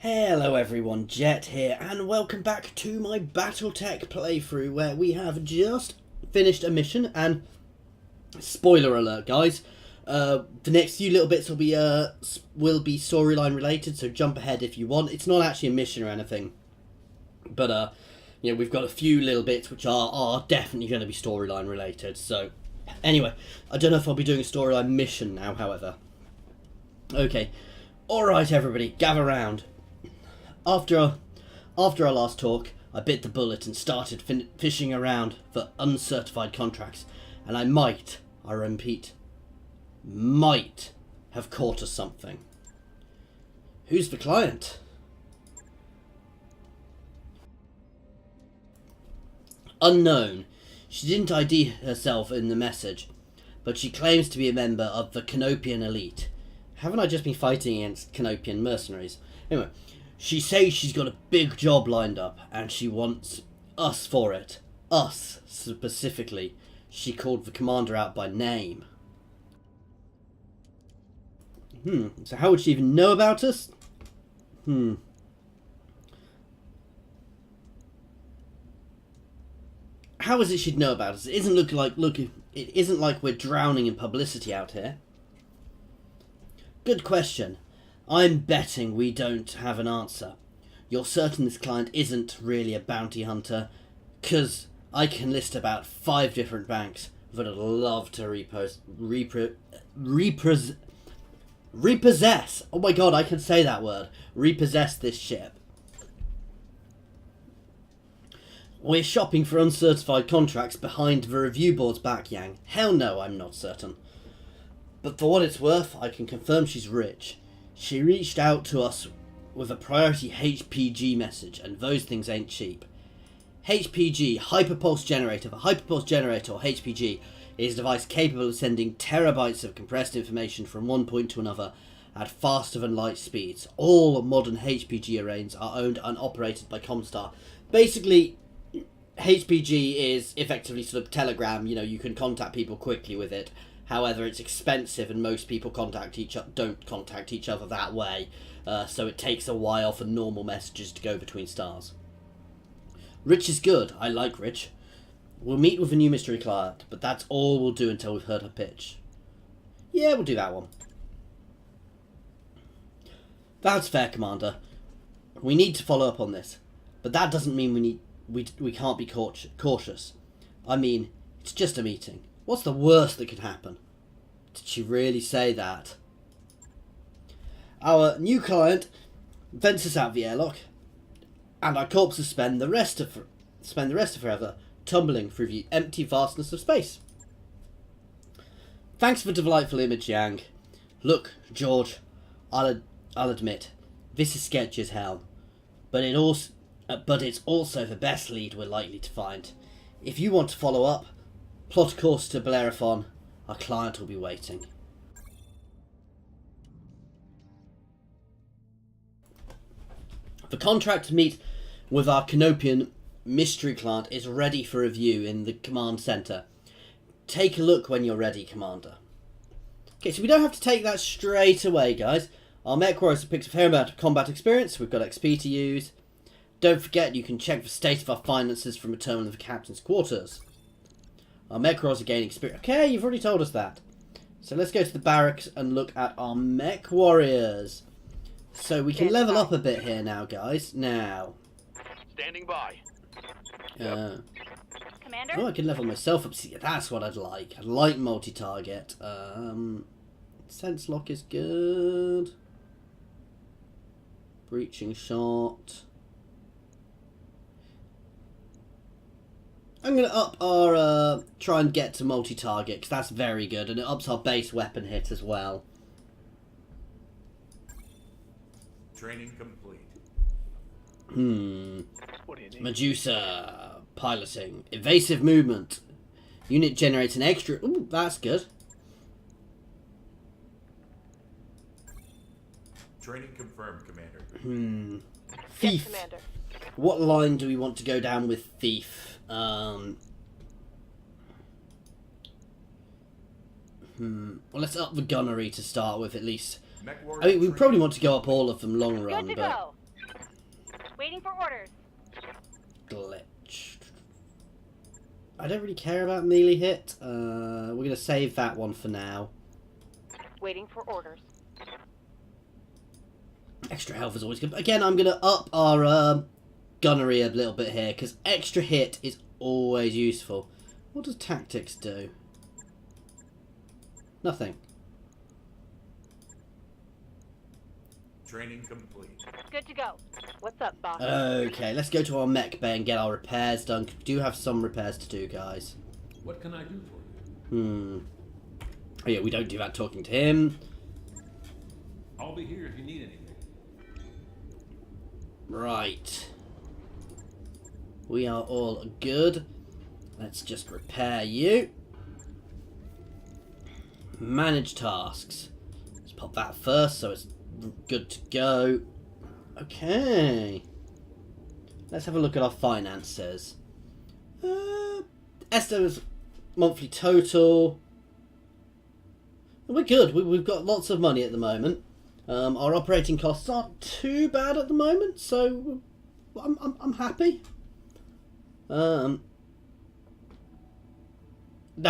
Hello everyone, Jet here, and welcome back to my Battletech playthrough where we have just finished a mission, and spoiler alert guys, the next few little bits will be storyline related, so jump ahead if you want. It's not actually a mission or anything, but you know, we've got a few little bits which are definitely going to be storyline related. So anyway, I don't know if I'll be doing a storyline mission now, however. Okay, alright everybody, gather round. After our last talk, I bit the bullet and started fishing around for uncertified contracts, and I repeat, might have caught us something. Who's the client? Unknown. She didn't ID herself in the message, but she claims to be a member of the Canopian elite. Haven't I just been fighting against Canopian mercenaries? Anyway, she says she's got a big job lined up, and she wants us for it. Us, specifically. She called the commander out by name. So how would she even know about us? How is it she'd know about us? It isn't like we're drowning in publicity out here. Good question. I'm betting we don't have an answer. You're certain this client isn't really a bounty hunter? 'Cause I can list about 5 different banks that I'd love to repossess. Oh my god, I can say that word. Repossess this ship. We're shopping for uncertified contracts behind the review board's back, Yang. Hell no, I'm not certain. But for what it's worth, I can confirm she's rich. She reached out to us with a priority HPG message, and those things ain't cheap. HPG, Hyperpulse Generator. The Hyperpulse Generator, or HPG, is a device capable of sending terabytes of compressed information from one point to another at faster than light speeds. All modern HPG arrays are owned and operated by Comstar. Basically, HPG is effectively sort of Telegram. You know, you can contact people quickly with it. However, it's expensive, and most people don't contact each other that way, so it takes a while for normal messages to go between stars. Rich is good. I like Rich. We'll meet with a new mystery client, but that's all we'll do until we've heard her pitch. Yeah, we'll do that one. That's fair, Commander. We need to follow up on this, but that doesn't mean we can't be cautious. I mean, it's just a meeting. What's the worst that could happen? Did she really say that? Our new client vents us out the airlock, and our corpses spend the rest of forever tumbling through the empty vastness of space. Thanks for the delightful image, Yang. Look, George, I'll admit, this is sketchy as hell, but it's also the best lead we're likely to find. If you want to follow up, plot a course to Bellerophon. Our client will be waiting. The contract to meet with our Canopian mystery client is ready for review in the command center. Take a look when you're ready, Commander. Okay, so we don't have to take that straight away, guys. Our MechWarrior have picked a fair amount of combat experience. We've got XP to use. Don't forget, you can check the state of our finances from a terminal of the captain's quarters. Our MechWarriors are gaining experience. Okay, you've already told us that. So let's go to the barracks and look at our MechWarriors. So we can level up a bit here now, guys. Now. Standing by. Commander? Oh, I can level myself up. See, that's what I'd like. I'd like multi-target. Sense lock is good. Breaching shot. I'm going to up our, try and get to multi-target, because that's very good, and it ups our base weapon hit as well. Training complete. Medusa. Piloting. Evasive movement. Unit generates an extra... Ooh, that's good. Training confirmed, Commander. Thief. Yes, Commander. What line do we want to go down with Thief? Well, let's up the gunnery to start with, at least. I mean, we probably want to go up all of them long run, Good to but... go. Waiting for orders. Glitch. I don't really care about melee hit. We're going to save that one for now. Waiting for orders. Extra health is always good. Again, I'm going to up our gunnery a little bit here, because extra hit is always useful. What does tactics do? Nothing. Training complete. Good to go. What's up, boss? Okay, let's go to our mech bay and get our repairs done. We do have some repairs to do, guys. What can I do for you? Oh, yeah, we don't do that talking to him. I'll be here if you need anything. Right. We are all good. Let's just repair you. Manage tasks. Let's pop that first so it's good to go. Okay. Let's have a look at our finances. Esther's monthly total. We're good. We've got lots of money at the moment. Our operating costs aren't too bad at the moment, so I'm happy. Now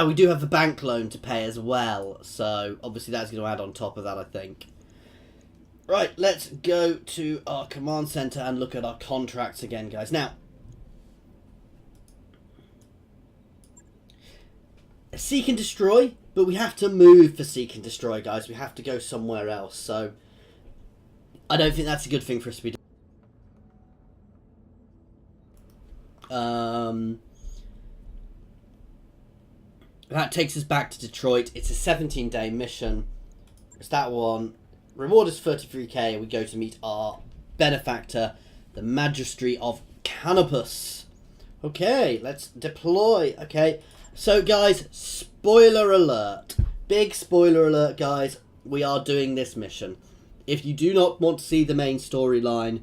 we do have the bank loan to pay as well, so obviously that's going to add on top of that, I think. Right, let's go to our command center and look at our contracts again, guys. Now, seek and destroy, but we have to move for seek and destroy, guys. We have to go somewhere else, so I don't think that's a good thing for us to be doing. That takes us back to Detroit. It's a 17-day mission. It's that one. Reward is 33k. We go to meet our benefactor, the Magistrate of Canopus. Okay, let's deploy. Okay, so guys, spoiler alert. Big spoiler alert, guys. We are doing this mission. If you do not want to see the main storyline,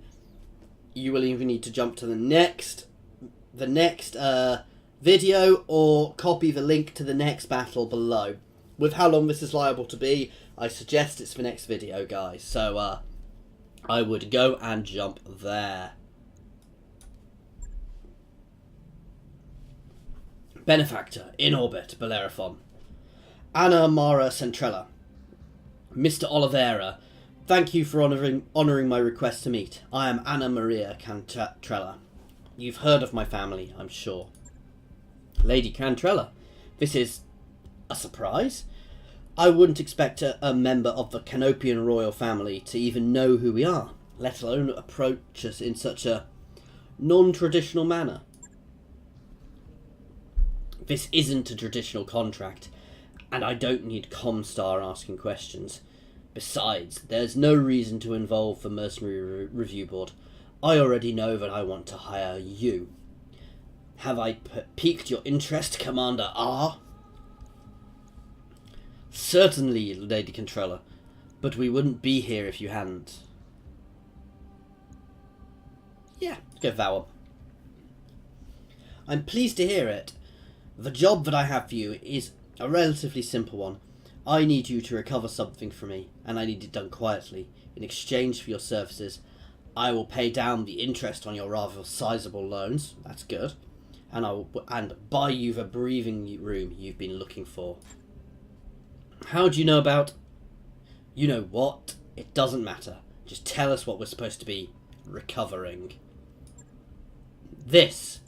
you will either need to jump to the next video or copy the link to the next battle below. With how long this is liable to be, I suggest it's the next video, guys. So I would go and jump there. Benefactor in orbit, Bellerophon. Anna Mara Centrella. Mr. Oliveira, thank you for honouring my request to meet. I am Anna Maria Cantarella. You've heard of my family, I'm sure. Lady Cantarella, this is a surprise. I wouldn't expect a member of the Canopian royal family to even know who we are, let alone approach us in such a non-traditional manner. This isn't a traditional contract, and I don't need Comstar asking questions. Besides, there's no reason to involve the Mercenary Review Board. I already know that I want to hire you. Have I piqued your interest, Commander R? Certainly, Lady Cantarella, but we wouldn't be here if you hadn't. Yeah, go for that one. I'm pleased to hear it. The job that I have for you is a relatively simple one. I need you to recover something from me, and I need it done quietly. In exchange for your services, I will pay down the interest on your rather sizable loans. That's good. And buy you the breathing room you've been looking for. How do you know about... You know what? It doesn't matter. Just tell us what we're supposed to be recovering. This.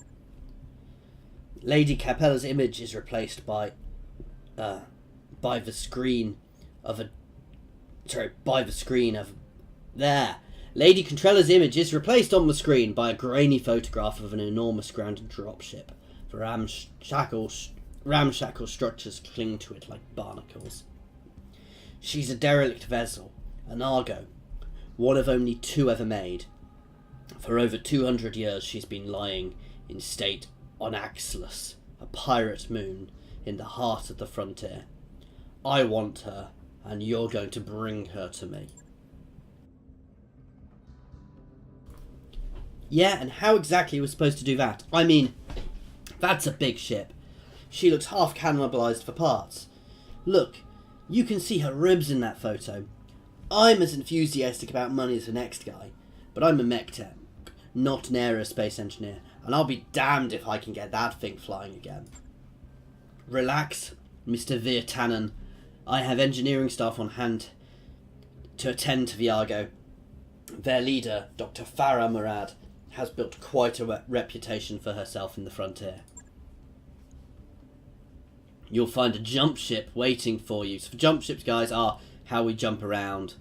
Lady Capella's image is replaced by the screen of a... Sorry, by the screen of... There. Lady Cantarella's image is replaced on the screen by a grainy photograph of an enormous grounded dropship. The ramshackle structures cling to it like barnacles. She's a derelict vessel, an Argo, one of only 2 ever made. For over 200 years she's been lying in state on Axelos, a pirate moon in the heart of the frontier. I want her, and you're going to bring her to me. Yeah, and how exactly we're supposed to do that? I mean, that's a big ship. She looks half cannibalised for parts. Look, you can see her ribs in that photo. I'm as enthusiastic about money as the next guy, but I'm a mech tech. not an aerospace engineer, and I'll be damned if I can get that thing flying again. Relax, Mr. Virtanen. I have engineering staff on hand to attend to the Argo. Their leader, Dr. Farah Murad, has built quite a reputation for herself in the frontier. You'll find a jump ship waiting for you. So the jump ships, guys, are how we jump around.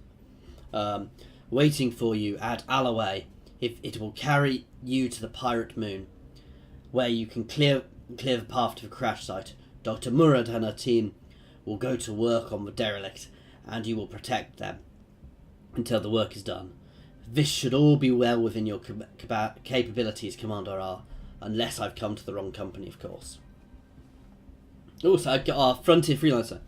Waiting for you at Alloway. It will carry you to the pirate moon, where you can clear the path to the crash site. Dr. Murad and her team will go to work on the derelict, and you will protect them until the work is done. This should all be well within your capabilities, Commander R, unless I've come to the wrong company, of course. Also, I've got our Frontier Freelancer.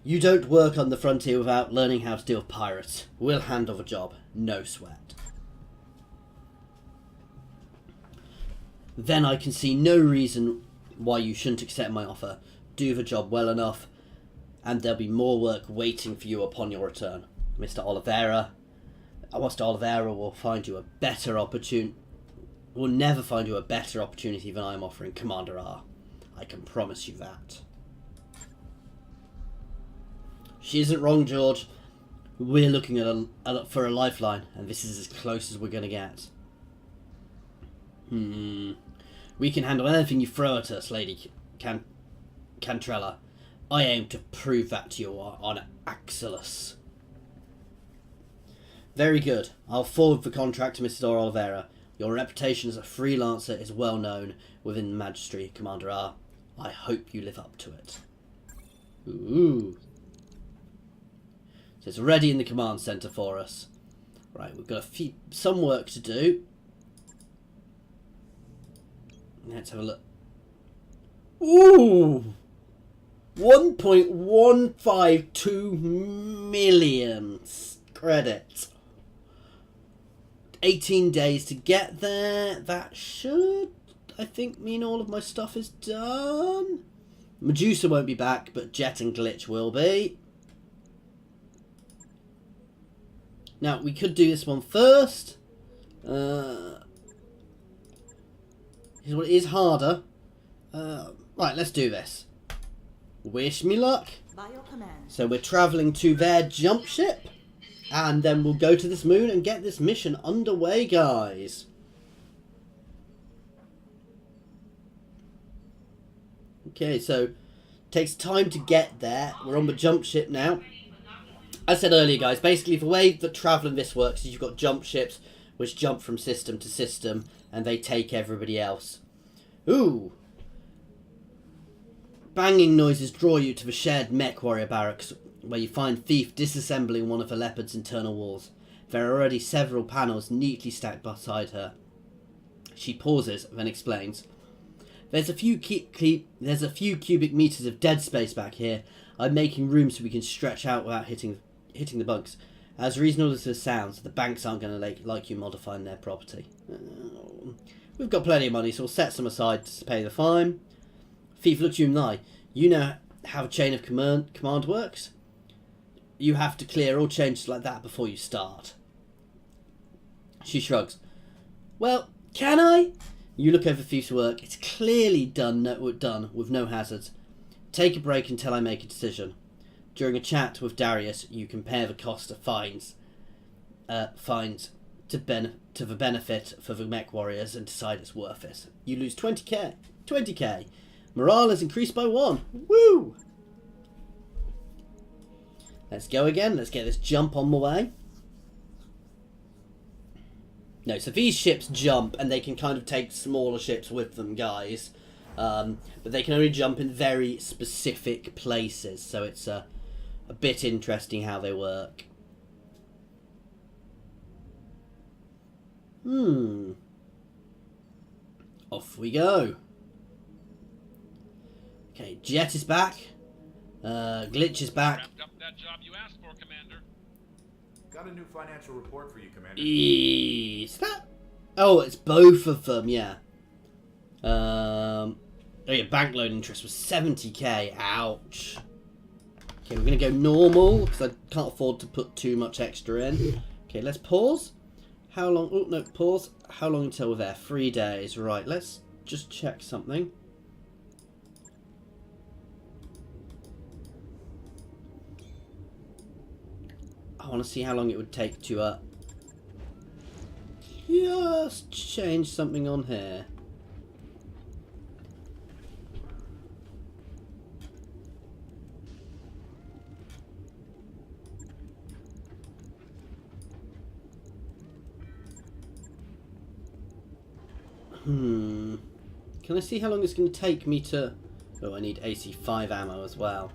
You don't work on the frontier without learning how to deal with pirates. We'll handle the job, no sweat. Then I can see no reason why you shouldn't accept my offer. Do the job well enough, and there'll be more work waiting for you upon your return. Mr. Oliveira will find you a better opportunity. Will never find you a better opportunity than I'm offering, Commander R. I can promise you that. She isn't wrong, George. We're looking at for a lifeline, and this is as close as we're going to get. We can handle anything you throw at us, Lady Cantarella. I aim to prove that to you on Axilus. Very good. I'll forward the contract to Mrs. Oliveira. Your reputation as a freelancer is well known within the Magistry, Commander R. I hope you live up to it. Ooh. So it's ready in the command centre for us. Right, we've got some work to do. Let's have a look. Ooh! 1.152 million credits. 18 days to get there. That should, I think, mean all of my stuff is done. Medusa won't be back, but Jet and Glitch will be. Now, we could do this one first. It is harder. Right, let's do this. Wish me luck. So we're travelling to their jump ship. And then we'll go to this moon and get this mission underway, guys. Okay, so takes time to get there. We're on the jump ship now. As I said earlier, guys, basically the way that travelling this works is you've got jump ships which jump from system to system and they take everybody else. Ooh! Banging noises draw you to the shared MechWarrior barracks, where you find Thief disassembling one of the Leopard's internal walls. There are already several panels neatly stacked beside her. She pauses, then explains. There's a few cubic meters of dead space back here. I'm making room so we can stretch out without hitting the bunks. As reasonable as this sounds, the banks aren't going to like you modifying their property. We've got plenty of money, so we'll set some aside to pay the fine. Thief looks you in the eye. You know how a chain of command works? You have to clear all changes like that before you start. She shrugs. Well, can I? You look over Thief's work. It's clearly done with no hazards. Take a break until I make a decision. During a chat with Darius, you compare the cost of fines to the benefit for the mech warriors and decide it's worth it. You lose 20k. 20k. Morale is increased by 1. Woo! Let's go again. Let's get this jump on the way. No, so these ships jump and they can kind of take smaller ships with them, guys. But they can only jump in very specific places. So it's a bit interesting how they work. Off we go. Okay, Jet is back. Glitch is back. Wrapped up that job you asked for, Commander. Got a new financial report for you, Commander. Is that? Oh, it's both of them, yeah. Oh yeah, bank loan interest was 70k. Ouch. Okay, we're going to go normal, because I can't afford to put too much extra in. Okay, let's pause. How long? Oh no, pause. How long until we're there? 3 days. Right. Let's just check something. I want to see how long it would take to just change something on here. Can I see how long it's going to take me to... Oh, I need AC5 ammo as well.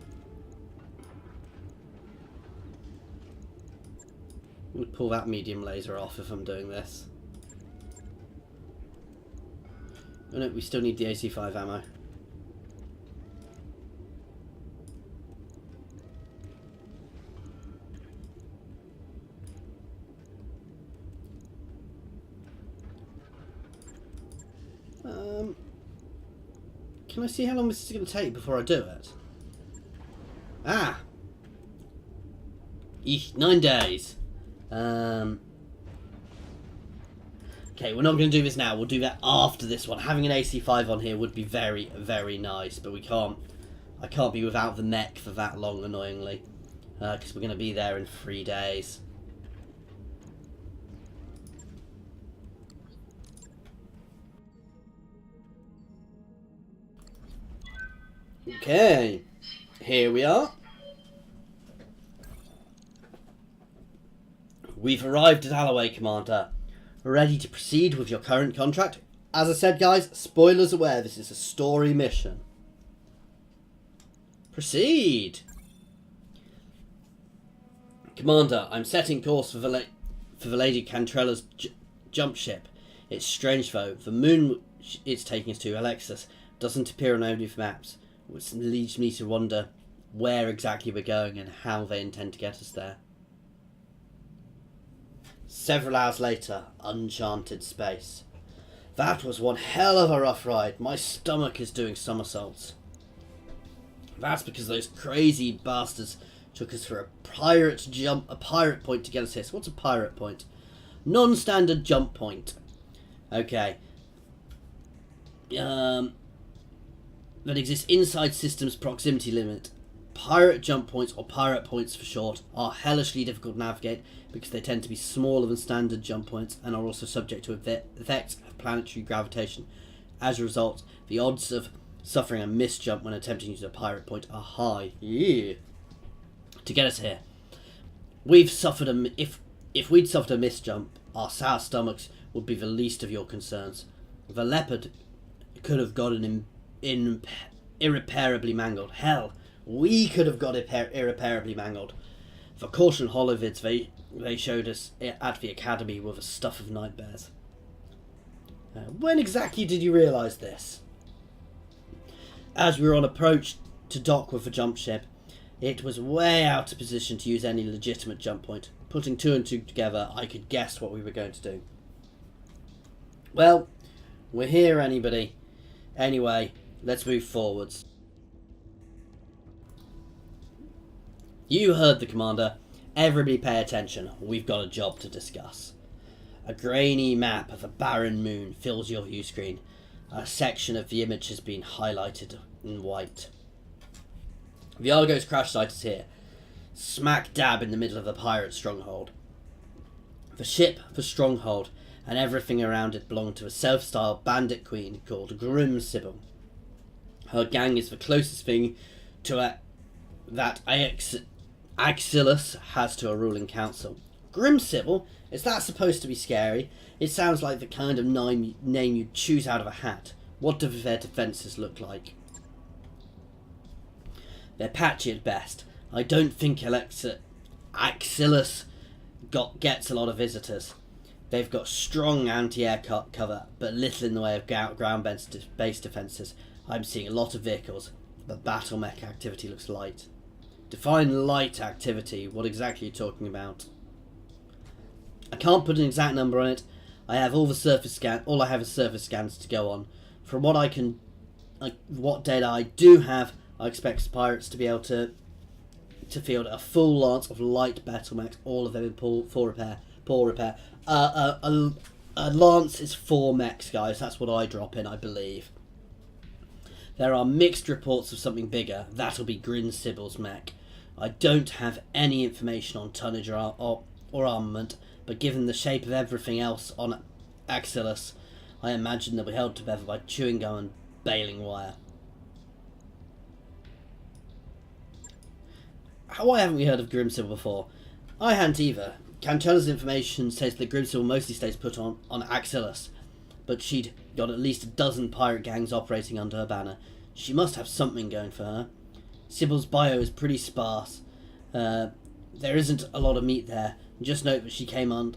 I'm going to pull that medium laser off if I'm doing this. Oh no, we still need the AC5 ammo. Can I see how long this is going to take before I do it? Ah! Eesh, 9 days. Okay, we're not going to do this now. We'll do that after this one. Having an AC5 on here would be very, very nice, but we can't. I can't be without the mech for that long, annoyingly, because we're going to be there in 3 days. Okay, here we are. We've arrived at Alloway, Commander. Ready to proceed with your current contract. As I said, guys, spoilers aware, this is a story mission. Proceed! Commander, I'm setting course for the Lady Cantarella's jump ship. It's strange though, the moon it's taking us to, Alexis, doesn't appear on any of the maps, which leads me to wonder where exactly we're going and how they intend to get us there. Several hours later, uncharted space. That was one hell of a rough ride. My stomach is doing somersaults. That's because those crazy bastards took us for a pirate point to get us here. So what's a pirate point? Non-standard jump point. Okay. That exists inside systems proximity limit. Pirate jump points, or pirate points for short, are hellishly difficult to navigate because they tend to be smaller than standard jump points and are also subject to effects of planetary gravitation. As a result, the odds of suffering a misjump when attempting to use a pirate point are high. Yeah. To get us here, we've suffered if we'd suffered a misjump, our sour stomachs would be the least of your concerns. The Leopard could have gotten irreparably mangled. Hell, we could have got irreparably mangled. For caution holovids they showed us at the academy were the stuff of nightmares. When exactly did you realise this? As we were on approach to dock with the jump ship, it was way out of position to use any legitimate jump point. Putting two and two together, I could guess what we were going to do. Well, we're here, anybody. Anyway, let's move forwards. You heard the commander. Everybody pay attention. We've got a job to discuss. A grainy map of a barren moon fills your view screen. A section of the image has been highlighted in white. The Argo's crash site is here, smack dab in the middle of the pirate stronghold. The ship, the stronghold, and everything around it belong to a self-styled bandit queen called Grim Sybil. Her gang is the closest thing to that Axillus has to a ruling council. Grim Sybil? Is that supposed to be scary? It sounds like the kind of name you'd choose out of a hat. What do their defences look like? They're patchy at best. I don't think Axillus gets a lot of visitors. They've got strong anti-air cover, but little in the way of ground-based defences. I'm seeing a lot of vehicles, but battle mech activity looks light. Define light activity. What exactly are you talking about? I can't put an exact number on it. I have all I have is surface scans to go on. From what what data I do have, I expect pirates to be able to field a full lance of light battle mechs, all of them in full repair, Poor repair. A lance is 4 mechs, guys. That's what I drop in, I believe. There are mixed reports of something bigger. That'll be Grim Sybil's mech. I don't have any information on tonnage or armament, but given the shape of everything else on Axillus, I imagine they'll be held together by chewing gum and baling wire. Why haven't we heard of Grim Sybil before? I hadn't either. Cantarella's information says that Grim Sybil mostly stays put on Axillus, but she'd got at least a dozen pirate gangs operating under her banner. She must have something going for her. Sybil's bio is pretty sparse. There isn't a lot of meat there. Just note that she came up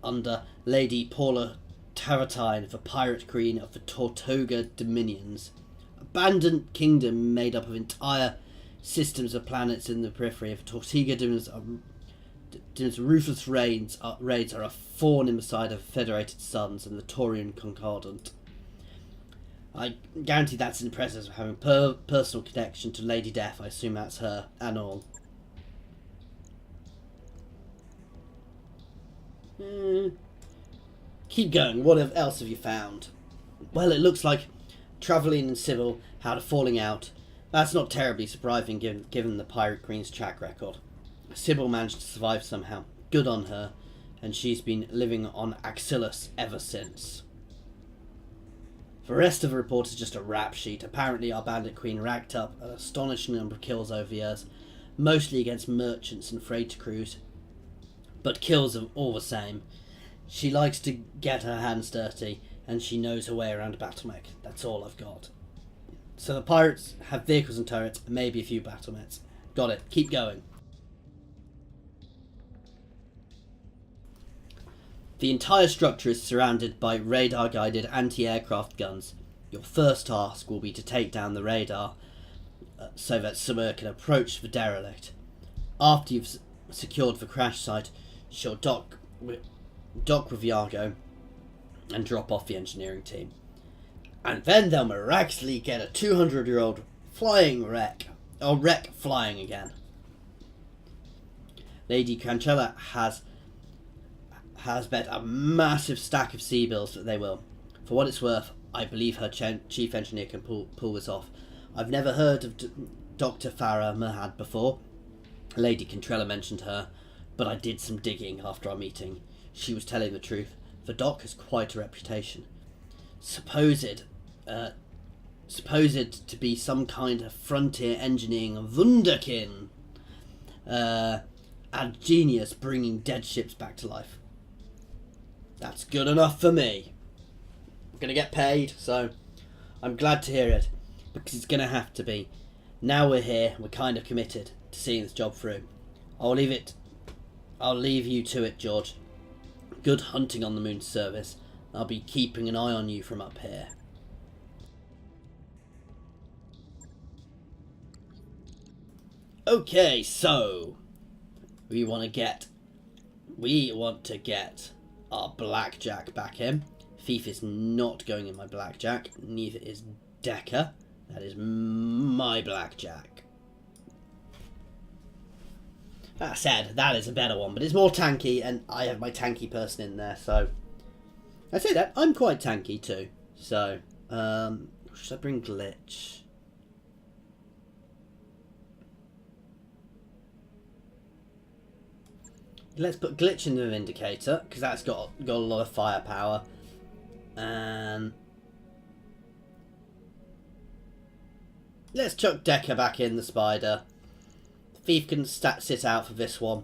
under Lady Paula Taratine, the pirate queen of the Tortuga Dominions. Abandoned kingdom made up of entire systems of planets in the periphery of Tortuga Dominions. Ruthless raids are a thorn in the side of Federated Suns and the Taurian Concordant. I guarantee that's impressive, having personal connection to Lady Death. I assume that's her and all. Keep going. What else have you found? Well, it looks like Travelling and Sybil had a falling out. That's not terribly surprising given the Pirate Queen's track record. Sybil managed to survive somehow. Good on her. And she's been living on Axillus ever since. The rest of the report is just a rap sheet. Apparently our bandit queen racked up an astonishing number of kills over the years, mostly against merchants and freighter crews. But kills are all the same. She likes to get her hands dirty, and she knows her way around a Battletech. That's all I've got. So the pirates have vehicles and turrets, and maybe a few Battlemechs. Got it. Keep going. The entire structure is surrounded by radar-guided anti-aircraft guns. Your first task will be to take down the radar so that Summer can approach the derelict. After you've secured the crash site, she'll dock with the Argo and drop off the engineering team. And then they'll miraculously get a 200-year-old flying wreck flying again. Lady Cantarella has bet a massive stack of sea bills that they will. For what it's worth, I believe her chief engineer can pull this off. I've never heard of Dr. Farah Mahad before. Lady Cantarella mentioned her, but I did some digging after our meeting. She was telling the truth. The doc has quite a reputation. Supposed to be some kind of frontier engineering wunderkind. A genius bringing dead ships back to life. That's good enough for me. I'm going to get paid, so I'm glad to hear it, because it's going to have to be. Now we're here, we're kind of committed to seeing this job through. I'll leave you to it, George. Good hunting on the moon service. I'll be keeping an eye on you from up here. Okay, so we want to get our blackjack back in. Thief is not going in my blackjack. Neither is Decker. That is my blackjack. That said, that is a better one, but it's more tanky, and I have my tanky person in there, so I say that I'm quite tanky too. So, should I bring Glitch? Let's put Glitch in the Vindicator, because that's got a lot of firepower. And let's chuck Decker back in the Spider. Thief can sit out for this one.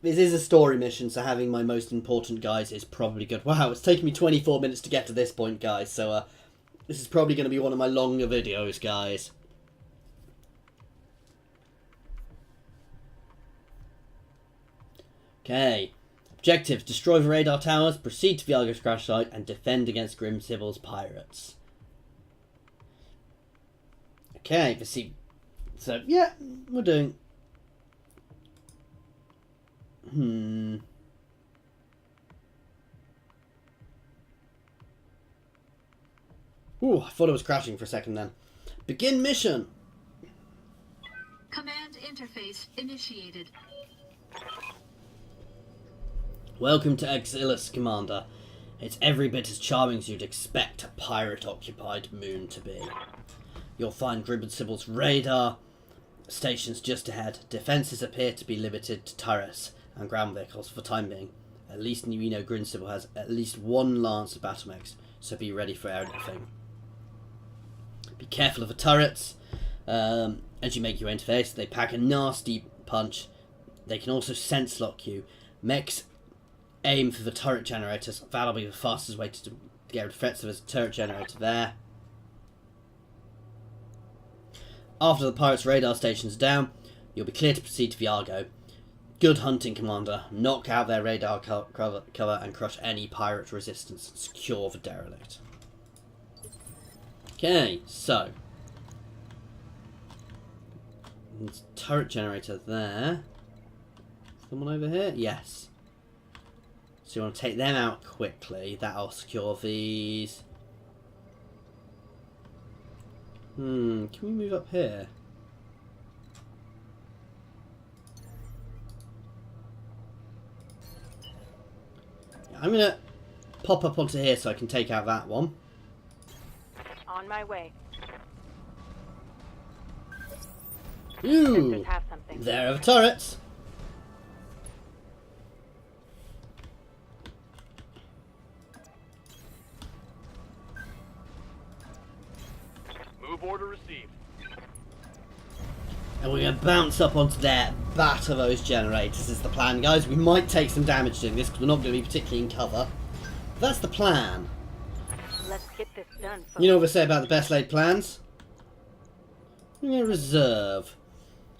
This is a story mission, so having my most important guys is probably good. Wow, it's taken me 24 minutes to get to this point, guys, so this is probably going to be one of my longer videos, guys. Okay. Objectives: destroy the radar towers, proceed to the Argo's crash site, and defend against Grim Sybil's pirates. Okay, let's see. So, yeah, we're doing... I thought it was crashing for a second then. Begin mission! Command interface initiated. Welcome to Exilus, Commander. It's every bit as charming as you'd expect a pirate-occupied moon to be. You'll find Grim Sybil's radar stations just ahead. Defences appear to be limited to turrets and ground vehicles for the time being. At least you know Grim Sybil has at least one lance of battle mechs, so be ready for anything. Be careful of the turrets. As you make your interface, they pack a nasty punch. They can also sense lock you. Mechs aim for the turret generators. That'll be the fastest way to get rid of threats. So there's a turret generator there. After the pirates' radar station's down, you'll be clear to proceed to the Argo. Good hunting, Commander. Knock out their radar cover and crush any pirate resistance. Secure the derelict. Okay, so there's a turret generator there. Someone over here? Yes. So you want to take them out quickly. That'll secure these. Can we move up here? Yeah, I'm gonna pop up onto here so I can take out that one. On my way. Ooh! Sensors have something. There are the turrets. Move order received. And we're going to bounce up onto there, batter those generators is the plan, guys. We might take some damage doing this because we're not going to be particularly in cover. But that's the plan. Let's get this done, folks. You know what they say about the best laid plans? I'm going to reserve.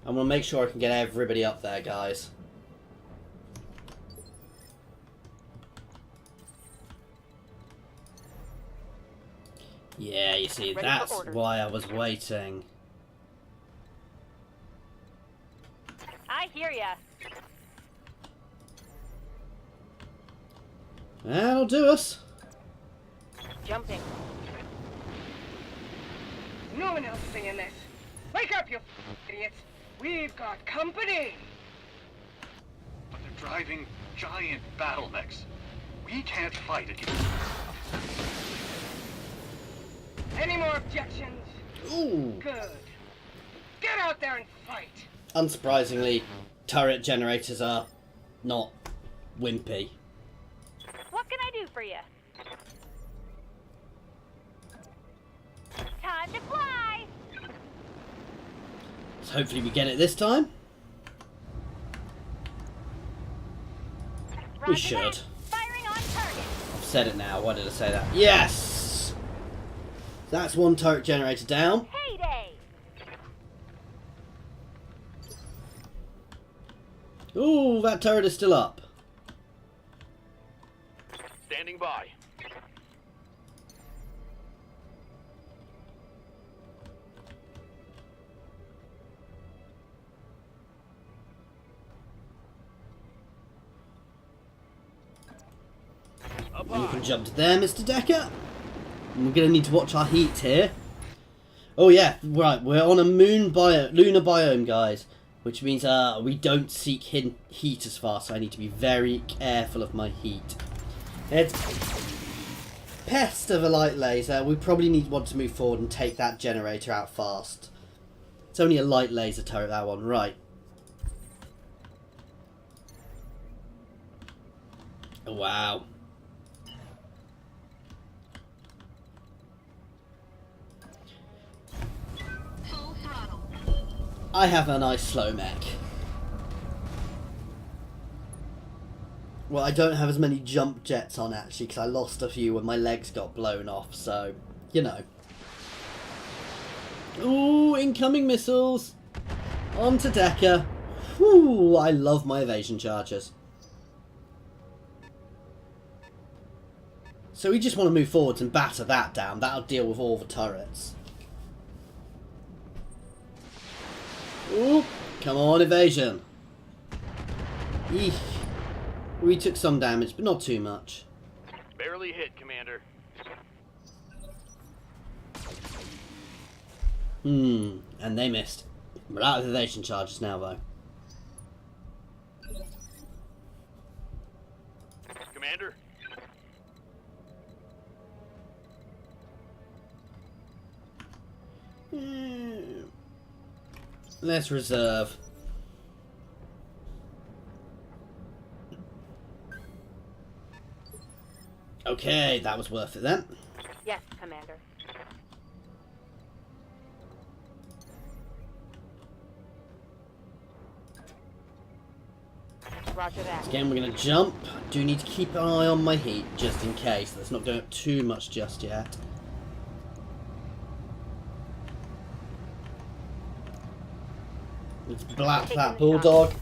I'm going to make sure I can get everybody up there, guys. Yeah, you see, Ready that's for orders. why I was waiting. I hear ya. That'll do us. Jumping. No one else is in this. Wake up, you idiots. We've got company. But they're driving giant battle mechs. We can't fight against them. Any more objections? Ooh. Good. Get out there and fight. Unsurprisingly, turret generators are not wimpy. What can I do for you? Time to fly. So hopefully we get it this time. We Roger should. that. Firing on target. I've said it now. Why did I say that? Yes! That's one turret generator down. Heyday. Ooh, that turret is still up. Standing by. Up And you high. can jump to there, Mr. Decker. And we're going to need to watch our heat here. Oh yeah, right, we're on a lunar biome, guys. Which means we don't seek hidden heat as fast, so I need to be very careful of my heat. It's pest of a light laser. We probably want to move forward and take that generator out fast. It's only a light laser turret, that one. Right. Oh, wow. Full throttle. I have a nice slow mech. Well, I don't have as many jump jets on, actually, because I lost a few when my legs got blown off, so, you know. Ooh, incoming missiles! On to Decker. Whew, I love my evasion charges. So we just want to move forwards and batter that down. That'll deal with all the turrets. Ooh, come on, evasion. Eek. We took some damage, but not too much. Barely hit, Commander. And they missed. We're out of evasion charges now, though. Commander? Let's reserve. Okay, that was worth it then. Yes, Commander. Roger that. Again, we're going to jump. I do need to keep an eye on my heat, just in case. Let's not go up too much just yet. Let's blap that bulldog.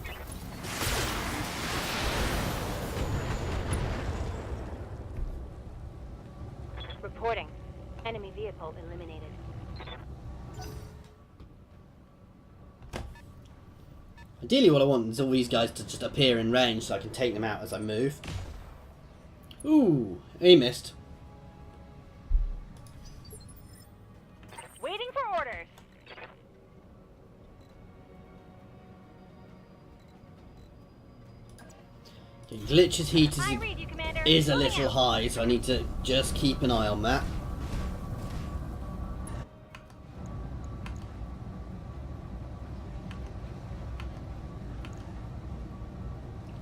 Reporting. Enemy vehicle eliminated. Ideally what I want is all these guys to just appear in range so I can take them out as I move. Ooh, he missed. Waiting for orders. Okay, Glitch's heat I read you, Commander. is a Going little out. high, so I need to just keep an eye on that.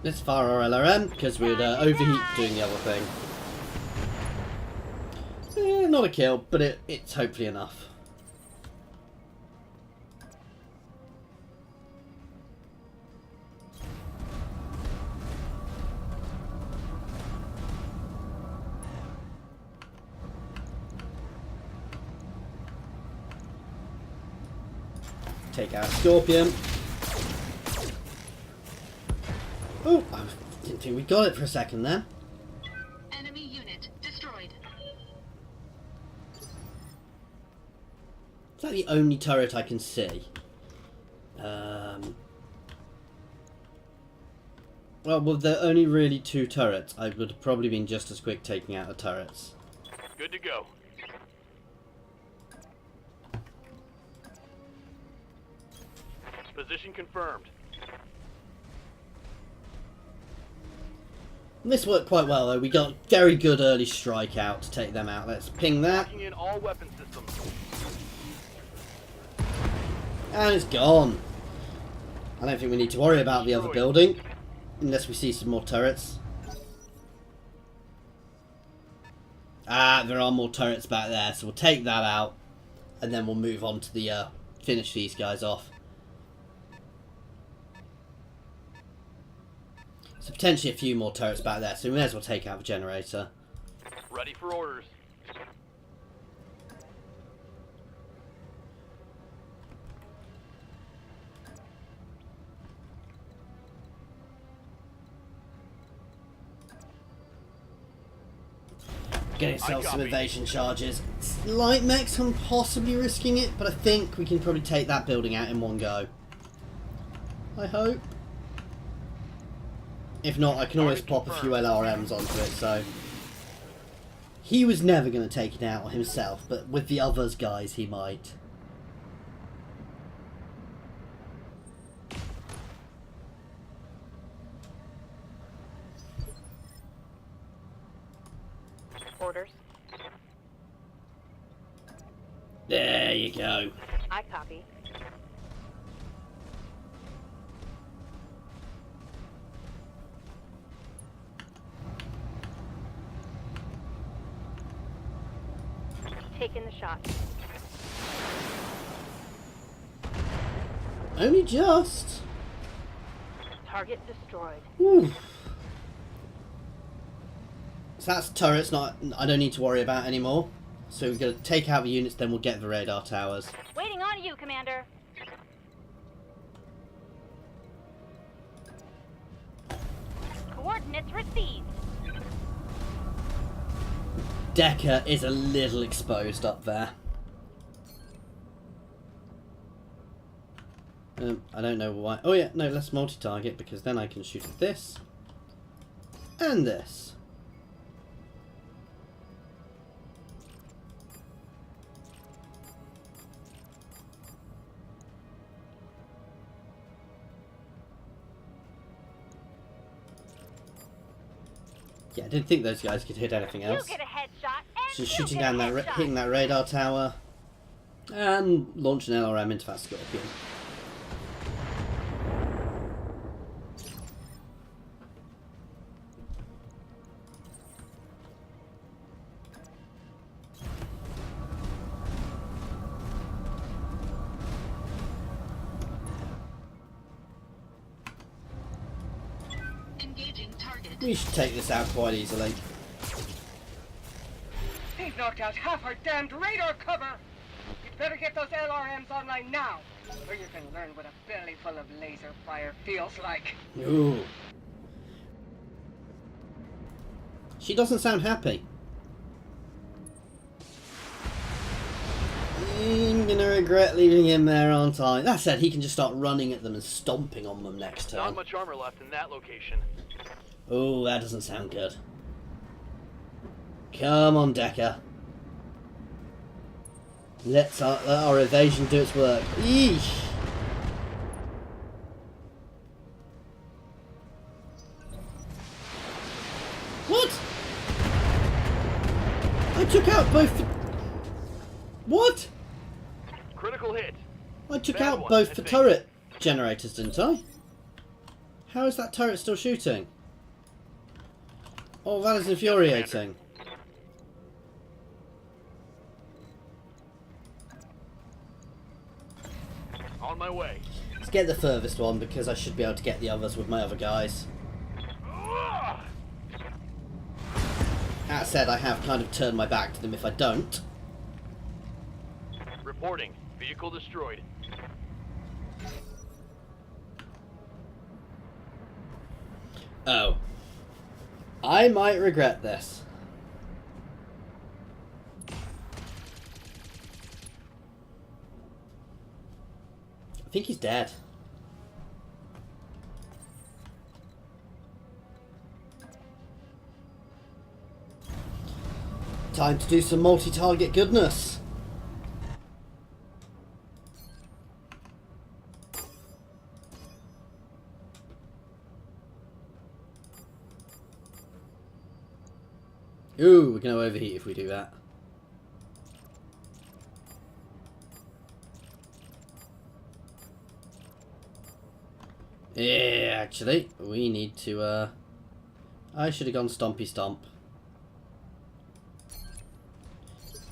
Let's fire our LRM, because we'd overheat doing the other thing. Not a kill, but it's hopefully enough. Take out Scorpion. Oh, I didn't think we got it for a second there. Enemy unit destroyed. Is that the only turret I can see? Well, with the only really 2 turrets, I would have probably been just as quick taking out the turrets. Good to go. Position confirmed. And this worked quite well though, we got very good early strike out to take them out. Let's ping that. Locking in all weapon systems. And it's gone. I don't think we need to worry about the other building, unless we see some more turrets. Ah, there are more turrets back there, so we'll take that out, and then we'll move on to the finish these guys off. So potentially a few more turrets back there, so we may as well take out the generator. Ready for orders. Get itself some evasion charges. Light mechs, I'm possibly risking it, but I think we can probably take that building out in one go. I hope. If not, I can always pop a few LRMs onto it, so... He was never going to take it out himself, but with the others guys he might. Orders. There you go. I copy. Taking the shot. Only just. Target destroyed. Whew. So that's turrets, not I don't need to worry about anymore. So we're going to take out the units, then we'll get the radar towers. Waiting on you, Commander. Coordinates received. Decker is a little exposed up there. I don't know why. Oh yeah, no, let's multi-target because then I can shoot at this and this. Yeah, I didn't think those guys could hit anything You else. get a headshot, and Just you shooting get down a that, headshot. hitting that radar tower, and launch an LRM into that Scorpion. Engaging target. We should take this out quite easily. They've knocked out half our damned radar cover! You'd better get those LRMs online now, or you can learn what a belly full of laser fire feels like. Ooh. She doesn't sound happy. I'm gonna regret leaving him there, aren't I? That said, he can just start running at them and stomping on them next turn. Not much armor left in that location. Oh, that doesn't sound good. Come on, Decker. Let our evasion do its work. Eesh. What? I took out both... What? Critical hit. I took Bad out one, both I the think. turret generators, didn't I? How is that turret still shooting? Oh, that is infuriating. On my way. Let's get the furthest one because I should be able to get the others with my other guys. That said, I have kind of turned my back to them if I don't. Reporting. Vehicle destroyed. Oh. I might regret this. I think he's dead. Time to do some multi-target goodness. Ooh, we're going to overheat if we do that. Yeah, actually, we need to, I should have gone Stompy Stomp.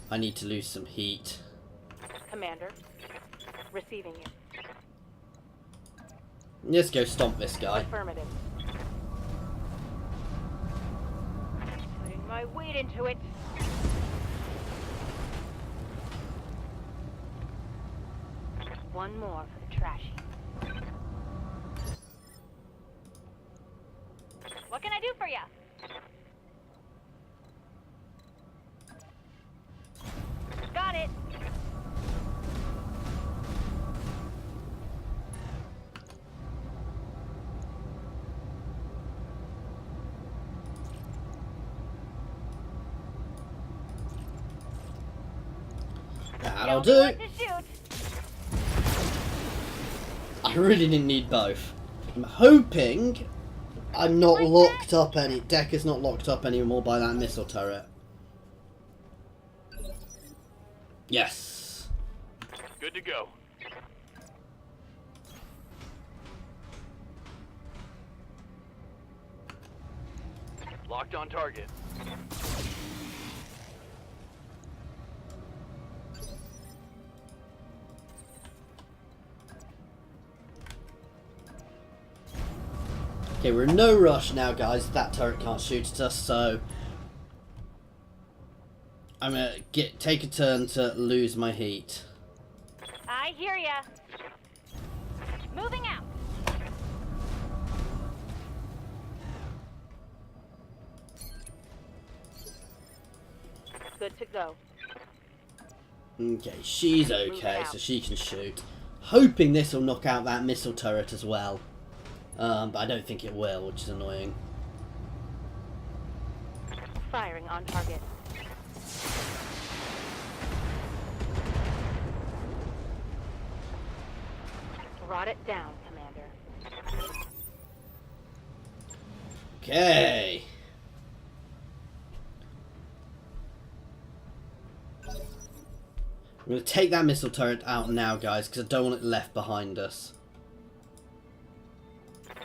I need to lose some heat. Commander, receiving you. Let's go stomp this guy. Affirmative. Putting my weight into it. One more for the trashy. What can I do for you? Got it. That'll Tell me do. what to shoot. I really didn't need both. I'm hoping I'm not locked up any... Decker's not locked up anymore by that missile turret. Yes. Good to go. Locked on target. Okay, we're in no rush now, guys. That turret can't shoot at us, so... I'm gonna take a turn to lose my heat. I hear ya. Moving out. Good to go. Okay, she's okay, so she can shoot. Hoping this will knock out that missile turret as well. But I don't think it will, which is annoying. Firing on target. Brought it down, Commander. Okay. going to take that missile turret out now, guys, because I don't want it left behind us.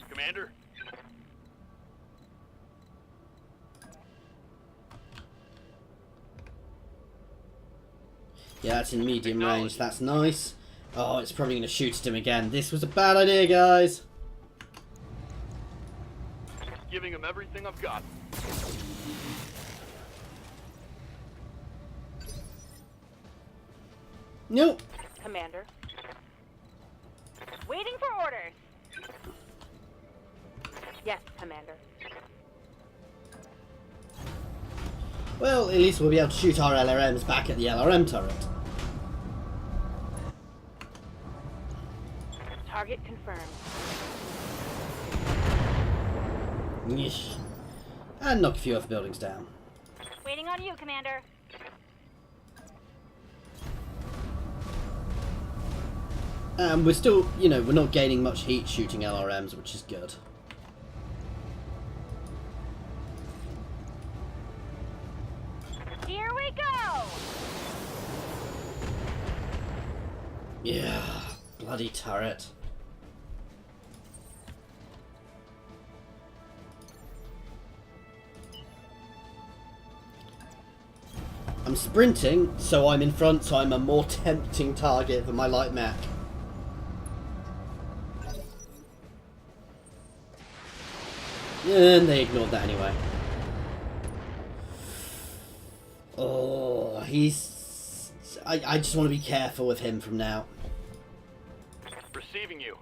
Commander? Yeah, that's in medium range. That's nice. Oh, it's probably going to shoot at him again. This was a bad idea, guys. Giving him everything I've got. Nope. Commander. Waiting for orders. Yes, Commander. Well, at least we'll be able to shoot our LRMs back at the LRM turret. Target confirmed. Yeesh. And knock a few other buildings down. Waiting on you, Commander. We're still, you know, we're not gaining much heat shooting LRMs, which is good. Here we go! Yeah, bloody turret. I'm sprinting, so I'm in front, so I'm a more tempting target than my light mech. And they ignored that anyway. Oh, he's... I just want to be careful with him from now. Receiving you.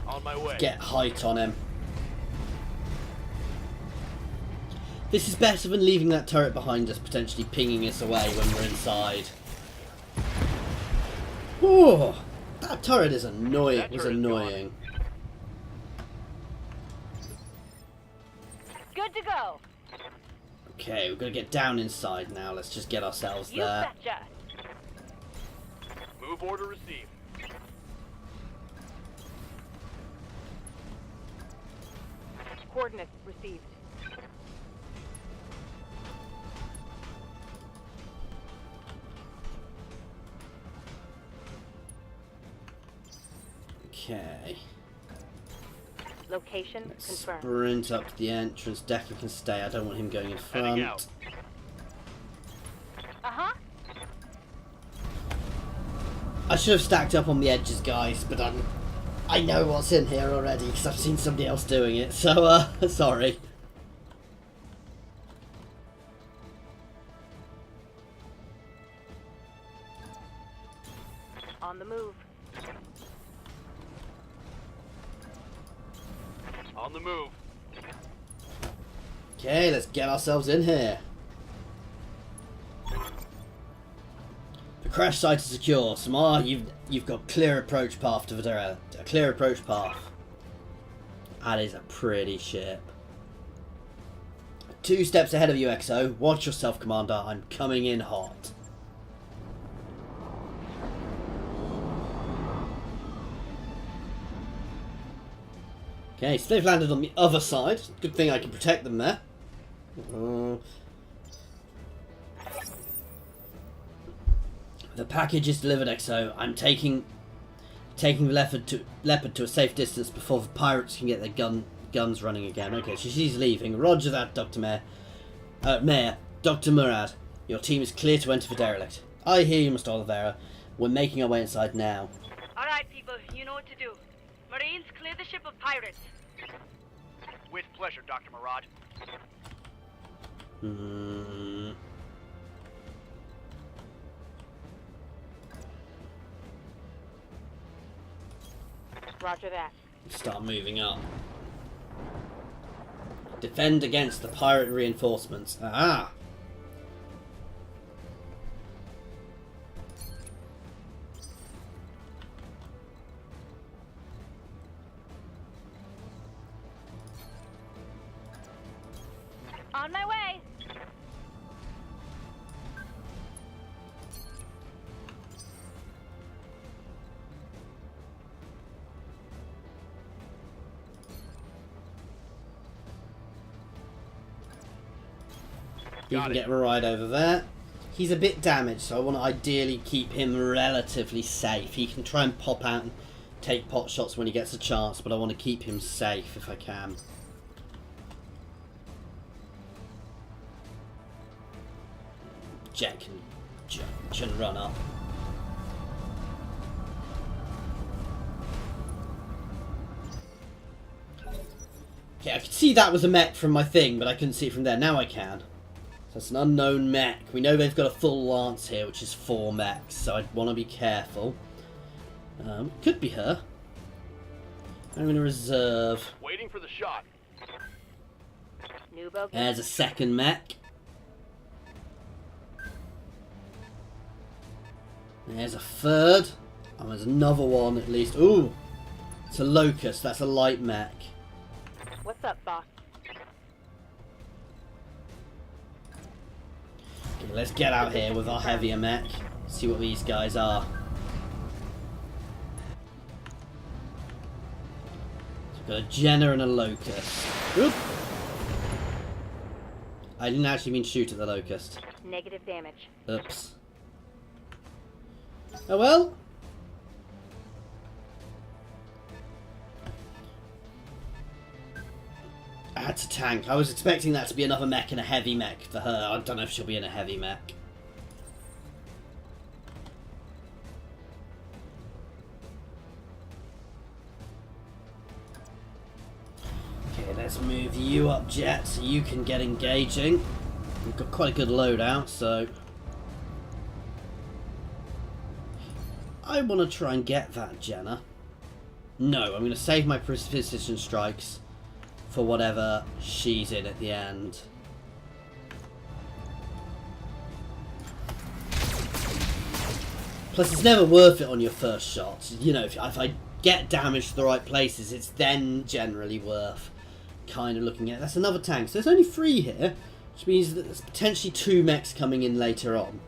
On my way. Get height on him. This is better than leaving that turret behind us, potentially pinging us away when we're inside. Oh, that turret is annoying. That Was turret's annoying. Good to go. Okay, we're gonna get down inside now. Let's just get ourselves You there. betcha. Move order received. Coordinates received. Okay. Location Let's confirmed. sprint up to the entrance. Decker can stay. I don't want him going in Heading out. front. Uh-huh. I should have stacked up on the edges, guys, but I know what's in here already because I've seen somebody else doing it. So, sorry. On the move. On the move. Okay, let's get ourselves in here. The crash site is secure. Samar, you've got clear approach path to Vaderella. A clear approach path. That is a pretty ship. 2 steps ahead of you, XO. Watch yourself, Commander. I'm coming in hot. Okay, so they've landed on the other side. Good thing I can protect them there. The package is delivered, XO. I'm taking the leopard to a safe distance before the pirates can get their guns running again. Okay, so she's leaving. Roger that, Dr. Mayor. Dr. Murad, your team is clear to enter the derelict. I hear you, Mr. Oliveira. We're making our way inside now. Alright, people, you know what to do. Marines, clear the ship of pirates. With pleasure, Dr. Murad. Roger that. Start moving up. Defend against the pirate reinforcements. Ah! On my way. You can get right over there. He's a bit damaged, so I want to ideally keep him relatively safe. He can try and pop out and take pot shots when he gets a chance, but I want to keep him safe if I can. Jet can jump and run up. Okay, I could see that was a mech from my thing, but I couldn't see it from there. Now I can. So it's an unknown mech. We know they've got a full lance here, which is 4 mechs, so I'd want to be careful. Could be her. I'm going to reserve. Waiting for the shot. New bogey. There's a second mech. There's a third. Oh, there's another one at least. Ooh! It's a Locust. That's a light mech. What's up, boss? Okay, let's get out here with our heavier mech. See what these guys are. So we've got a Jenna and a Locust. Oop! I didn't actually mean shoot at the Locust. Negative damage. Oops. Oh well. That's a tank. I was expecting that to be another mech and a heavy mech for her. I don't know if she'll be in a heavy mech. Okay, let's move you up, Jet, so you can get engaging. We've got quite a good loadout, so I want to try and get that Jenna. No, I'm going to save my precision strikes for whatever she's in at the end. Plus, it's never worth it on your first shot. You know, if I get damage to the right places, it's then generally worth kind of looking at. That's another tank. So there's only 3 here, which means that there's potentially 2 mechs coming in later on.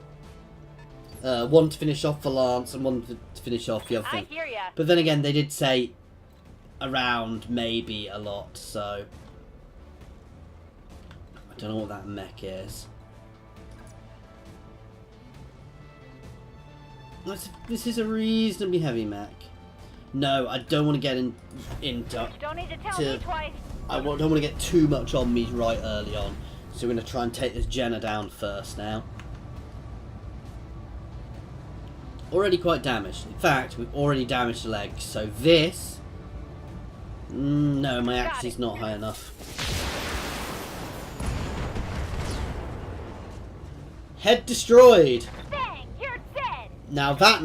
One to finish off the lance and one to finish off the other thing. I hear ya. But then again, they did say around maybe a lot, so I don't know what that mech is. This is a reasonably heavy mech. No, I don't want to get in You don't need to tell me twice. I don't want to get too much on me right early on, so we're going to try and take this Jenna down first now. Already quite damaged. In fact, we've already damaged the legs, so this... no, my accuracy's not high enough. Head destroyed! Bang! You're dead! Now that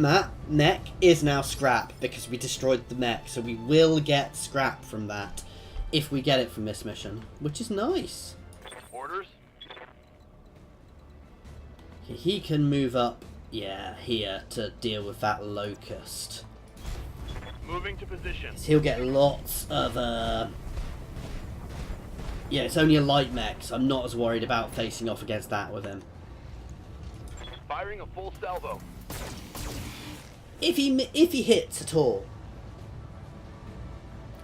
mech is now scrap, because we destroyed the mech, so we will get scrap from that, if we get it from this mission, which is nice. Orders? Okay, he can move up, yeah, here, to deal with that Locust. Moving to position. He'll get lots of, yeah, it's only a light mech, so I'm not as worried about facing off against that with him. Firing a full salvo. If he hits at all.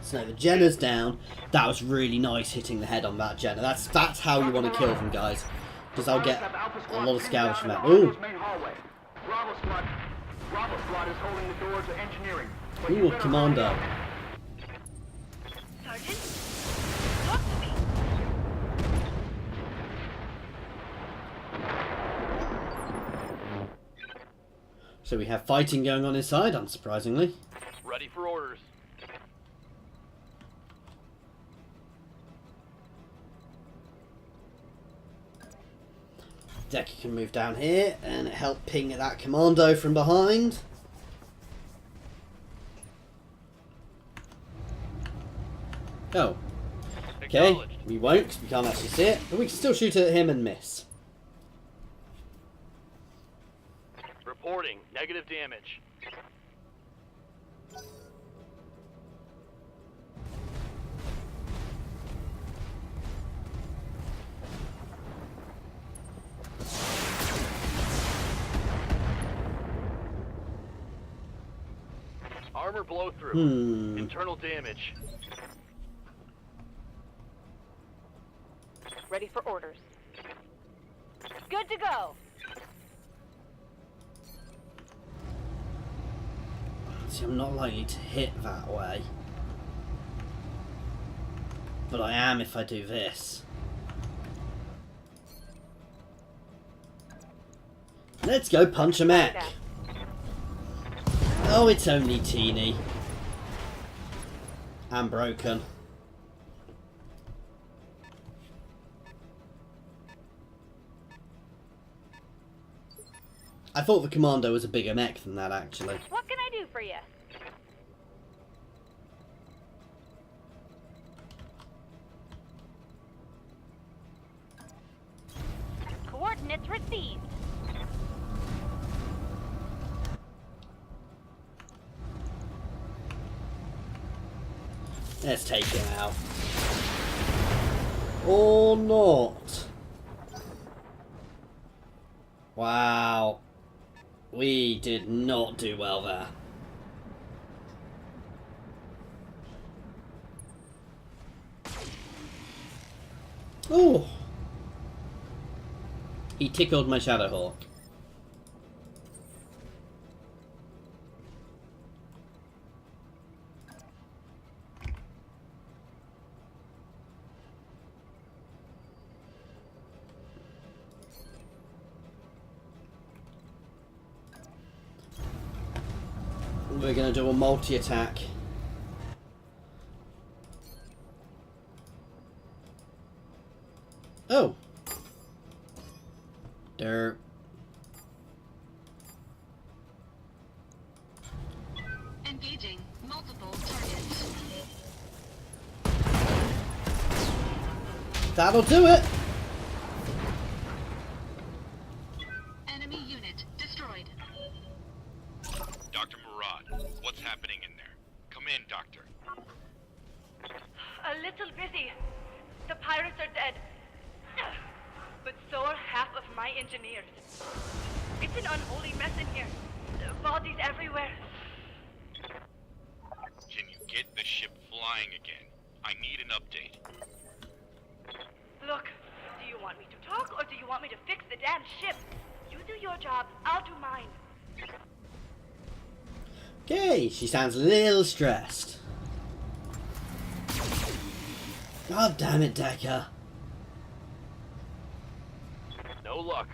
So the Jenna's down. That was really nice hitting the head on that Jenna. That's how you want to kill them, guys. Because I'll get a lot of scavenge from that. Ooh. Bravo squad is holding the door to engineering. Ooh, a commando. Sergeant, talk to me. So we have fighting going on inside, unsurprisingly. Ready for orders. Decky can move down here and help ping that commando from behind. Oh. Okay, we won't because we can't actually see it, but we can still shoot at him and miss. Reporting negative damage. Armor blow through. Internal damage. Ready for orders. Good to go. See, I'm not likely to hit that way. But I am if I do this. Let's go punch a mech. Oh, it's only teeny. And broken. I thought the Commando was a bigger mech than that, actually. What can I do for you? Coordinates received. Let's take him out. Or not. Wow. We did not do well there. Oh! He tickled my Shadowhawk. We're gonna do a multi-attack. Oh! Dirt. Engaging multiple targets. That'll do it! Enemy unit destroyed. Dr. Murad, what's happening in there? Come in, Doctor. A little busy. The pirates are dead. But so are half of my engineers. It's an unholy mess in here. Bodies everywhere. Can you get the ship flying again? I need an update. Look, do you want me to talk or do you want me to fix the damn ship? You do your job, I'll do mine. Okay, she sounds a little stressed. God damn it, Decker. No luck.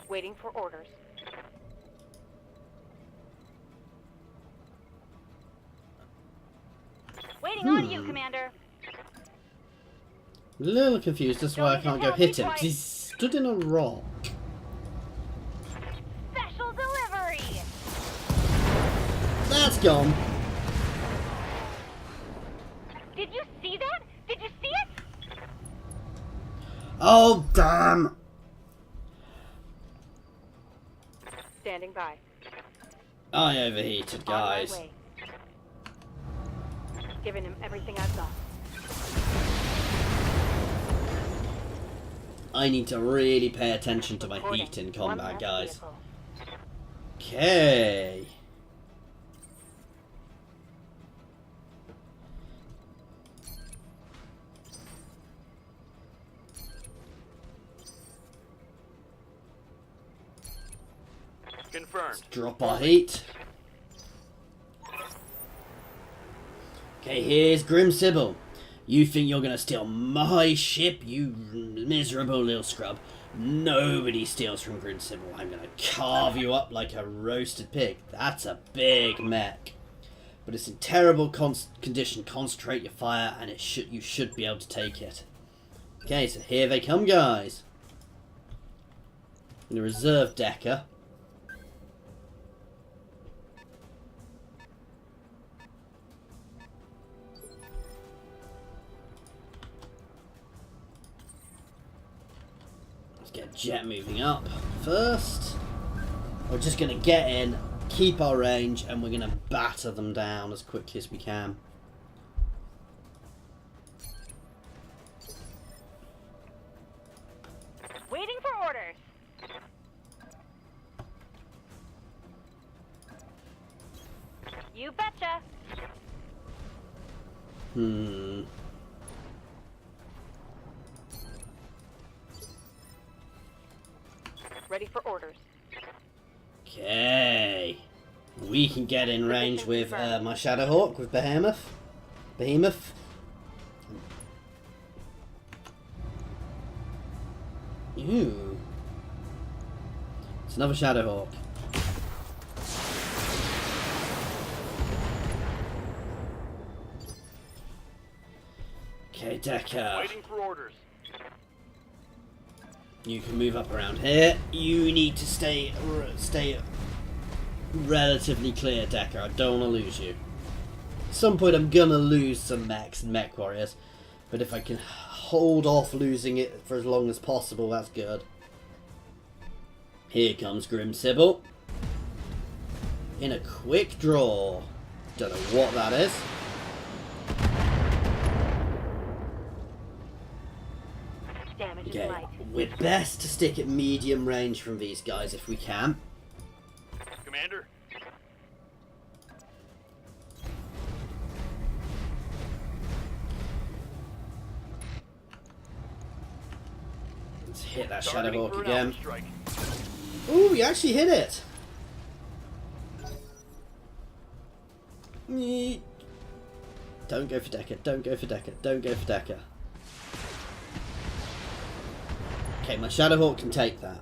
Waiting for orders. Waiting on you, Commander. A little confused, that's why I can't go hit him, because he's stood in a rock. Special delivery! That's gone. Did you see that? Did you see it? Oh, damn! Standing by. I overheated, guys. On my way. Giving him everything I've got. I need to really pay attention to my Reporting. heat in One combat, less guys. vehicle. Okay. Confirmed. Drop our heat. Okay, here's Grim Sybil. You think you're gonna steal my ship, you miserable little scrub? Nobody steals from Grim Sybil. I'm gonna carve you up like a roasted pig. That's a big mech. But it's in terrible condition. Concentrate your fire and you should be able to take it. Okay, so here they come, guys. I'm gonna reserve Decker. Get jet moving up first. We're just going to get in, keep our range, and we're going to batter them down as quickly as we can. Waiting for orders. You betcha. Ready for orders. Okay. We can get in range with my Shadowhawk, with Behemoth. Ooh. It's another Shadowhawk. Okay, Decker. Waiting for orders. You can move up around here. You need to stay relatively clear, Decker. I don't want to lose you. At some point I'm gonna lose some mechs and mech warriors, but if I can hold off losing it for as long as possible, that's good. Here comes Grim Sybil. In a quick draw. Don't know what that is. Damage is Okay, light. we're best to stick at medium range from these guys if we can. Commander? Let's hit that Targeting Shadowhawk for an again. alpha strike. Ooh, we actually hit it! Yeet. Don't go for Decker, don't go for Decker, don't go for Decker. Okay, my Shadowhawk can take that.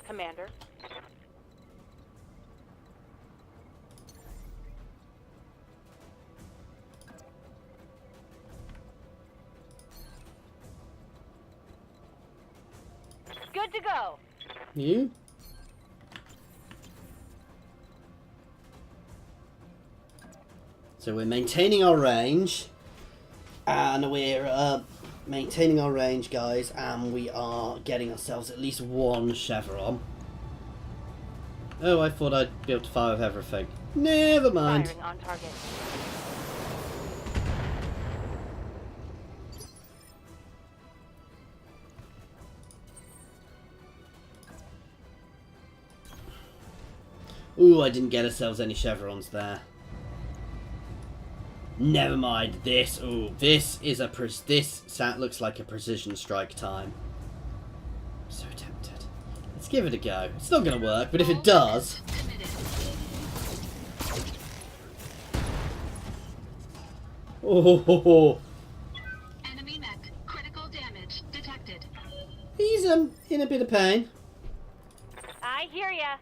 Commander. Good to go. You? So we're maintaining our range, and we're maintaining our range, guys, and we are getting ourselves at least one chevron. Oh, I thought I'd be able to fire with everything. Never mind. Firing on target. Ooh, I didn't get ourselves any chevrons there. Never mind. This. Ooh, this is a looks like a precision strike time. I'm so tempted. Let's give it a go. It's not gonna work, but if it does. Oh, Enemy mech. Critical damage detected. he's in a bit of pain. I hear ya.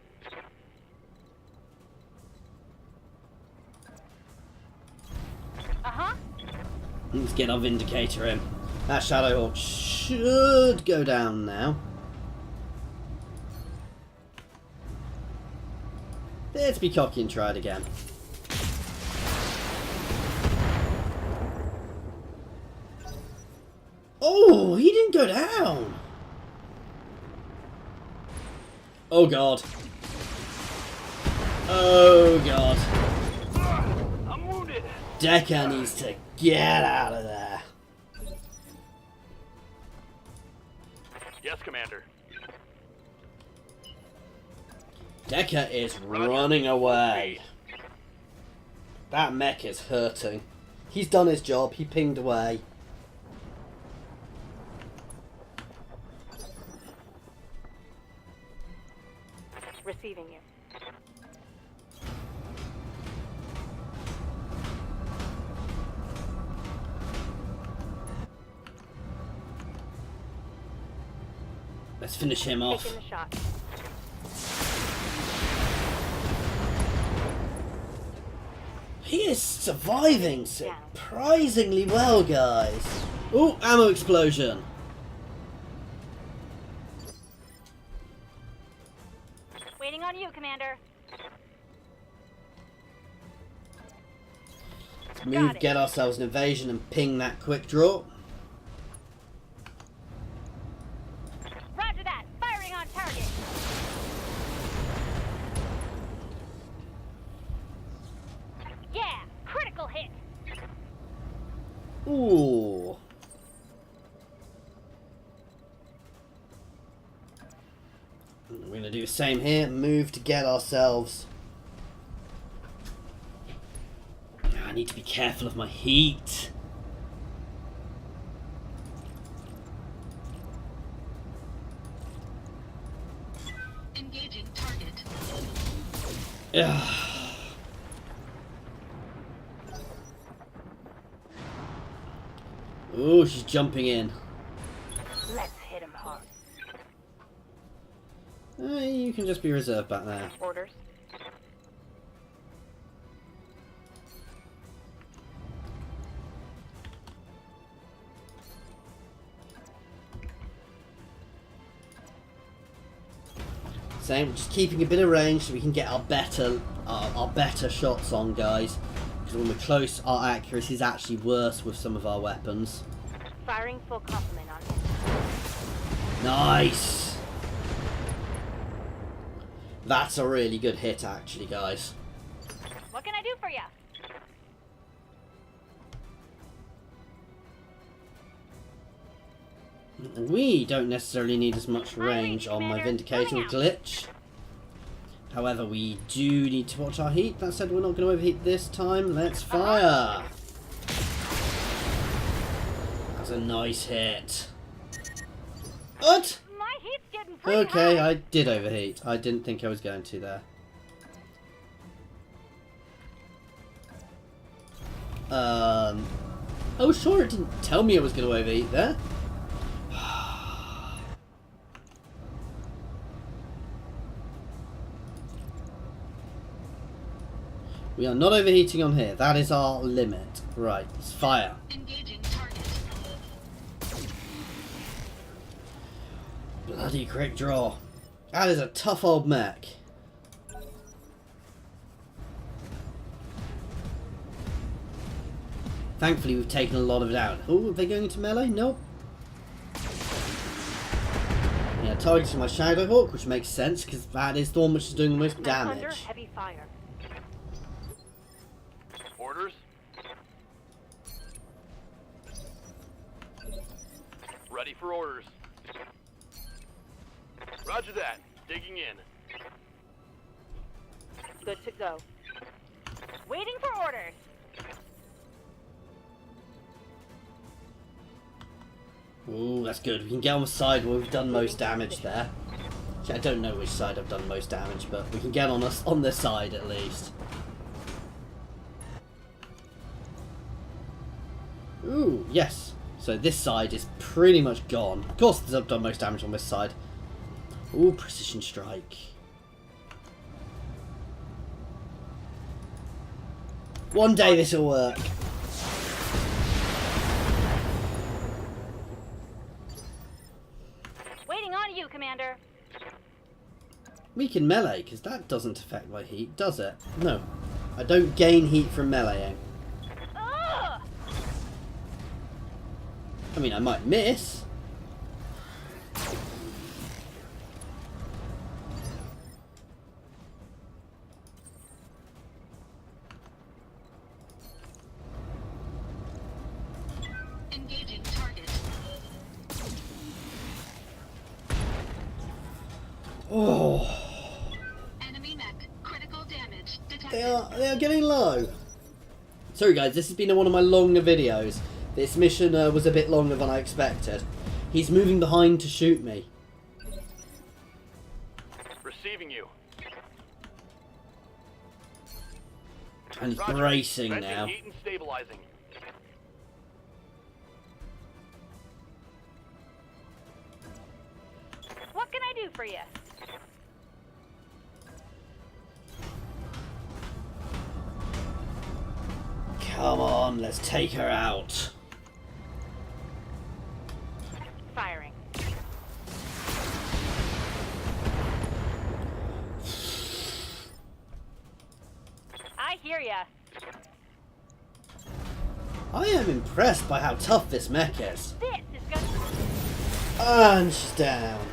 Uh-huh. Let's get our Vindicator in. That Shadowhawk should go down now. Let's be cocky and try it again. Oh, he didn't go down. Oh god. Oh god. I'm wounded. Decker needs to get out of there. Yes, Commander. Decker is running away. That mech is hurting. He's done his job. He pinged away. Receiving you. Let's finish him off. Taking the shot. He is surviving surprisingly well, guys. Ooh, ammo explosion. Waiting on you, Commander. Let's move, get ourselves an invasion and ping that quick draw. Roger that. Firing on target. Yeah, critical hit. Ooh. We're going to do do the same here. Move to get ourselves. I need to be careful of my heat. Engaging target. Ugh. Ooh, she's jumping in. Let's hit him hard. You can just be reserved back there. Orders. Same, just keeping a bit of range so we can get our better shots on, guys. Because when we're close, our accuracy is actually worse with some of our weapons. Firing full complement on him. Nice! That's a really good hit, actually, guys. What can I do for you? We don't necessarily need as much range on my Vindicator glitch. However, we do need to watch our heat. That said, we're not going to overheat this time. Let's fire! That's a nice hit. What? My heat's getting pretty Okay, high. I did overheat. I didn't think I was going to there. Oh, sure, it didn't tell me I was going to overheat there. We are not overheating on here. That is our limit. Right, let's fire. Engaging target. Bloody quick draw. That is a tough old mech. Thankfully, we've taken a lot of it out. Oh, are they going into melee? Nope. Yeah, targeting my Shadowhawk, which makes sense because that is the one which is doing the most Under damage. heavy fire. Orders? Ready for orders. Roger that. Digging in. Good to go. Waiting for orders. Ooh, that's good. We can get on the side where we've done most damage there. Actually, I don't know which side I've done most damage, but we can get on this side at least. Ooh, yes. So this side is pretty much gone. Of course, I've done most damage on this side. Ooh, precision strike. One day this will work. Waiting on you, Commander. We can melee, because that doesn't affect my heat, does it? No. I don't gain heat from meleeing. Ugh! I mean, I might miss. Engaging target. Oh, Enemy mech. Critical damage detected. they are getting low. Sorry guys, this has been one of my longer videos. This mission was a bit longer than I expected. He's moving behind to shoot me. Receiving you. And he's Roger. bracing Venting now. heat and stabilizing. What can I do for you? Come on, let's take her out. Firing. I hear ya. I am impressed by how tough this mech is. This is gonna... And she's down.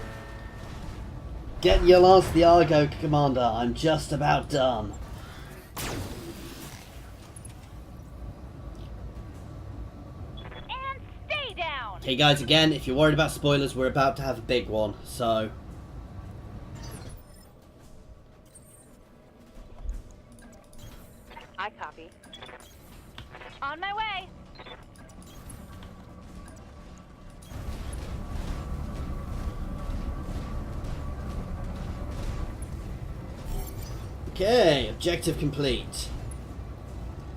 Get your lance to the Argo, Commander. I'm just about done. And stay down! Hey guys, again, if you're worried about spoilers, we're about to have a big one, so... I copy. On my way. Okay, objective complete.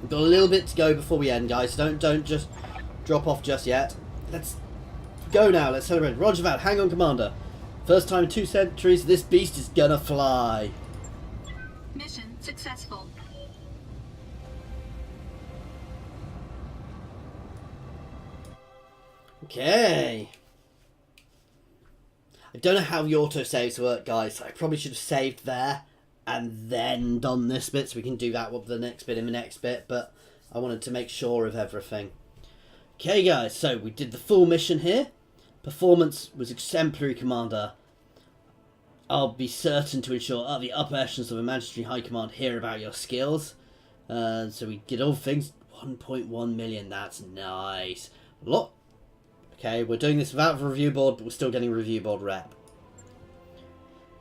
We've got a little bit to go before we end, guys. Don't just drop off just yet. Let's go now. Let's celebrate. Roger that. Hang on, Commander. First time in 2 centuries, this beast is gonna fly. Mission successful. Okay. I don't know how the autosaves work, guys. I probably should have saved there and then done this bit, so we can do that with the next bit in the next bit, but I wanted to make sure of everything. Okay, guys, so we did the full mission here. Performance was exemplary, Commander. I'll be certain to ensure the upper echelons of the Magistrate High Command hear about your skills. So we did all things. 1.1 million, that's nice. Look. Okay, we're doing this without the review board, but we're still getting review board rep.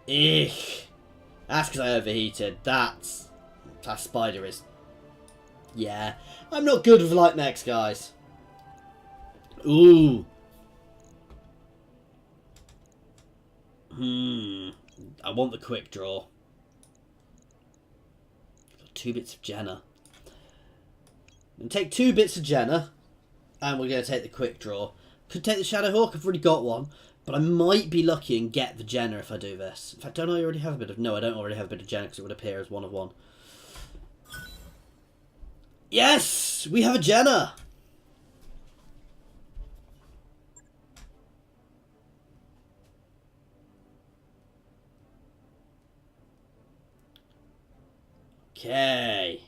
Eek. That's because I overheated. That spider is... Yeah. I'm not good with light mechs, guys. Ooh. I want the quick draw. Got 2 bits of Jenna. I'm going to take 2 bits of Jenna. And we're going to take the quick draw. Could take the Shadowhawk, I've already got one. But I might be lucky and get the Jenna if I do this. In fact, don't I already have a bit of... No, I don't already have a bit of Jenna because it would appear as 1 of 1. Yes! We have a Jenna! Okay.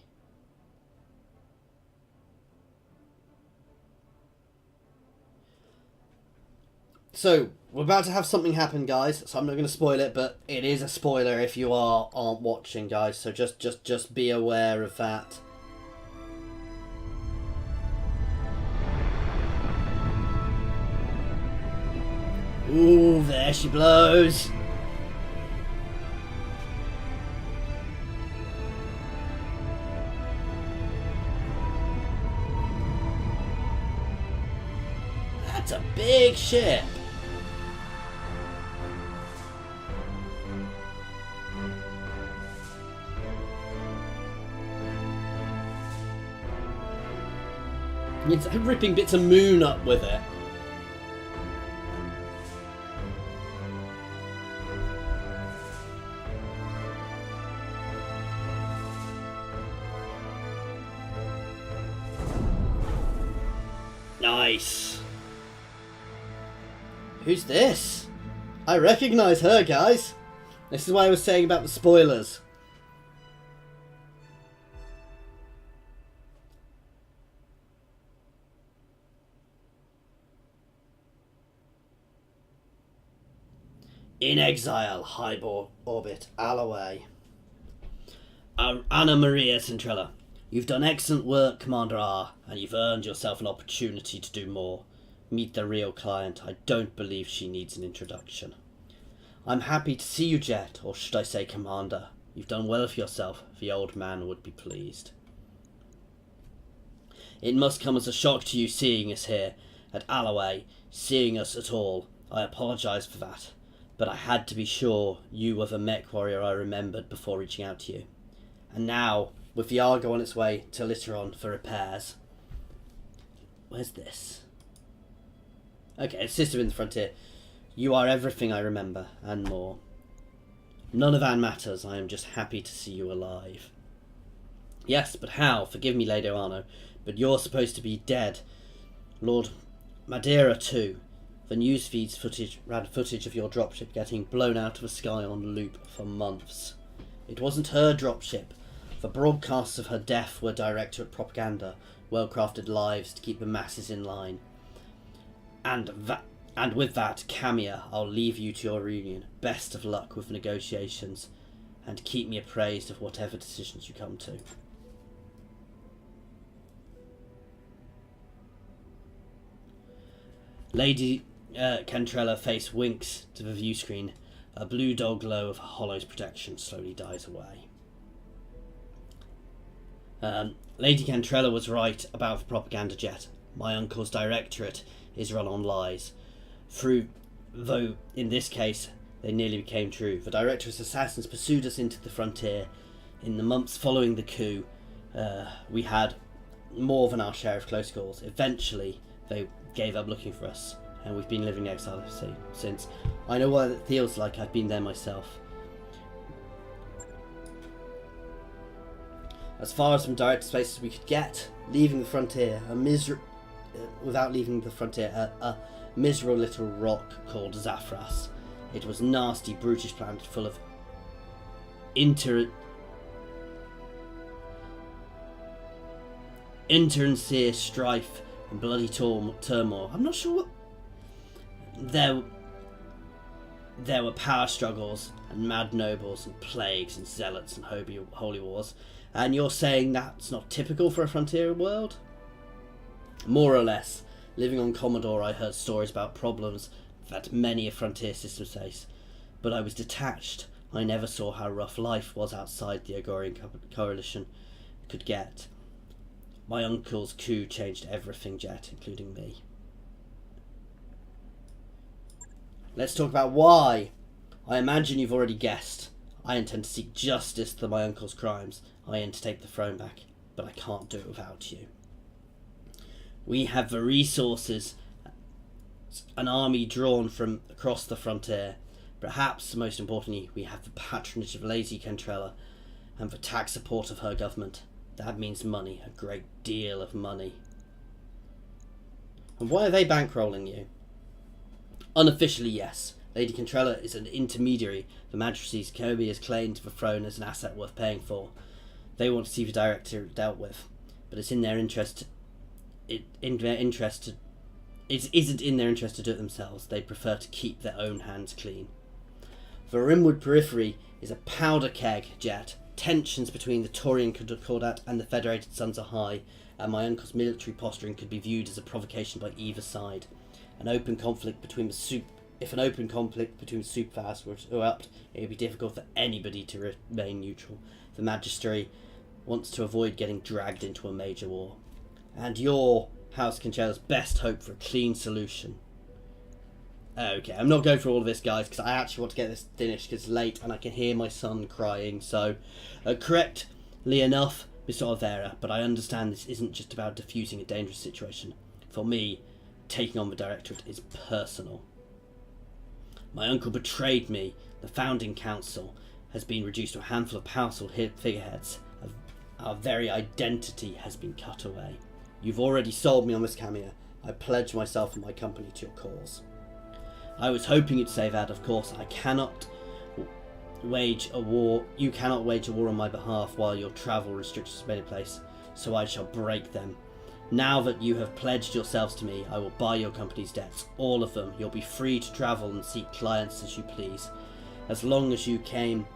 So, we're about to have something happen, guys, so I'm not going to spoil it, but it is a spoiler if you aren't watching, guys, so just be aware of that. Ooh, there she blows. That's a big ship. It's ripping bits of moon up with it. Nice. Who's this? I recognise her, guys. This is why I was saying about the spoilers. In exile, high orbit, Alloway. Anna Maria Cantarella. You've done excellent work, Commander R, and you've earned yourself an opportunity to do more. Meet the real client. I don't believe she needs an introduction. I'm happy to see you, Jet, or should I say Commander. You've done well for yourself. The old man would be pleased. It must come as a shock to you seeing us here at Alloway, seeing us at all. I apologise for that. But I had to be sure you were the MechWarrior I remembered before reaching out to you. And now, with the Argo on its way to Litteron for repairs. Where's this? Okay, Sister in the Frontier. You are everything I remember, and more. None of that matters. I am just happy to see you alive. Yes, but how? Forgive me, Lady Arno, but you're supposed to be dead. Lord Madeira too. The news feeds ran footage of your dropship getting blown out of the sky on loop for months. It wasn't her dropship. The broadcasts of her death were directed at propaganda, well-crafted lies to keep the masses in line. And with that, Camia, I'll leave you to your reunion. Best of luck with negotiations, and keep me appraised of whatever decisions you come to. Lady Cantarella face winks to the view screen. A blue dull glow of Hollow's protection slowly dies away. Lady Cantarella was right about the propaganda jet. My uncle's directorate is run on lies. Though in this case they nearly became true. The director's assassins pursued us into the frontier. In the months following the coup, we had more than our share of close calls. Eventually, they gave up looking for us, and we've been living in exile since. I know what it feels like. I've been there myself. As far as from direct spaces we could get, leaving the frontier, without leaving the frontier, a miserable little rock called Zaphras. It was nasty, brutish planet full of internecine strife and bloody turmoil. I'm not sure what... There were power struggles and mad nobles and plagues and zealots and holy wars. And you're saying that's not typical for a frontier world? More or less. Living on Commodore, I heard stories about problems that many a frontier system face. But I was detached. I never saw how rough life was outside the Agorian coalition could get. My uncle's coup changed everything, Jet, including me. Let's talk about why. I imagine you've already guessed. I intend to seek justice for my uncle's crimes. I intend to take the throne back, but I can't do it without you. We have the resources, an army drawn from across the frontier. Perhaps, most importantly, we have the patronage of Lady Cantarella and the tax support of her government. That means money, a great deal of money. And why are they bankrolling you? Unofficially, yes. Lady Cantarella is an intermediary. The Majesty's Kirby has claimed the throne as an asset worth paying for. They want to see the director dealt with, but it's in their interest. It isn't in their interest to do it themselves. They prefer to keep their own hands clean. The Rimwood periphery is a powder keg, Jet. Tensions between the Taurian Cordat and the Federated Sons are high, and my uncle's military posturing could be viewed as a provocation by either side. If an open conflict between superpowers were to erupt, it would be difficult for anybody to remain neutral. The Magistracy wants to avoid getting dragged into a major war. And your House Cantarella's best hope for a clean solution. Okay, I'm not going through all of this, guys, because I actually want to get this finished because it's late and I can hear my son crying. So, correctly enough, Mr. Oliveira, but I understand this isn't just about diffusing a dangerous situation. For me, taking on the directorate is personal. My uncle betrayed me. The founding council has been reduced to a handful of powerful figureheads. Our very identity has been cut away. You've already sold me on this cameo. I pledge myself and my company to your cause. I was hoping you'd say that, of course. I cannot wage a war. You cannot wage a war on my behalf while your travel restrictions remain in place, so I shall break them. Now that you have pledged yourselves to me, I will buy your company's debts, all of them. You'll be free to travel and seek clients as you please, as long as you come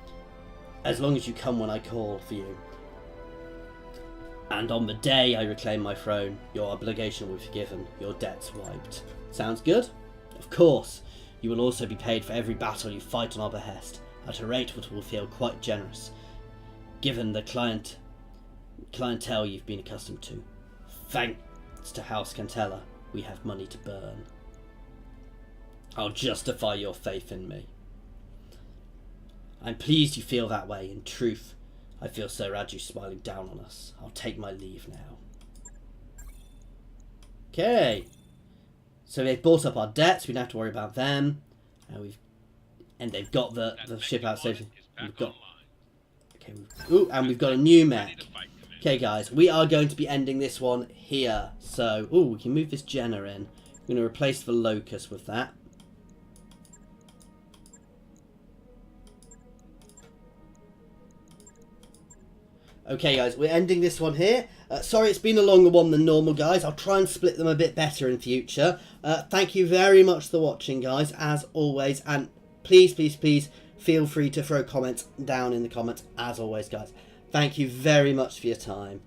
when I call for you. And on the day I reclaim my throne, your obligation will be forgiven, your debts wiped. Sounds good? Of course. You will also be paid for every battle you fight on our behest, at a rate that will feel quite generous, given the clientele you've been accustomed to. Thanks to House Cantarella, we have money to burn. I'll justify your faith in me. I'm pleased you feel that way. In truth, I feel Sir Raju smiling down on us. I'll take my leave now. Okay. So they've bought up our debts. We don't have to worry about them. And they've got the ship out safely. We've got... Okay. And we've got a new mech. Okay, guys. We are going to be ending this one here. So, we can move this Jenna in. We're going to replace the Locust with that. Okay, guys, we're ending this one here. Sorry it's been a longer one than normal, guys. I'll try and split them a bit better in future. Thank you very much for watching, guys, as always. And please, please, please feel free to throw comments down in the comments, as always, guys. Thank you very much for your time.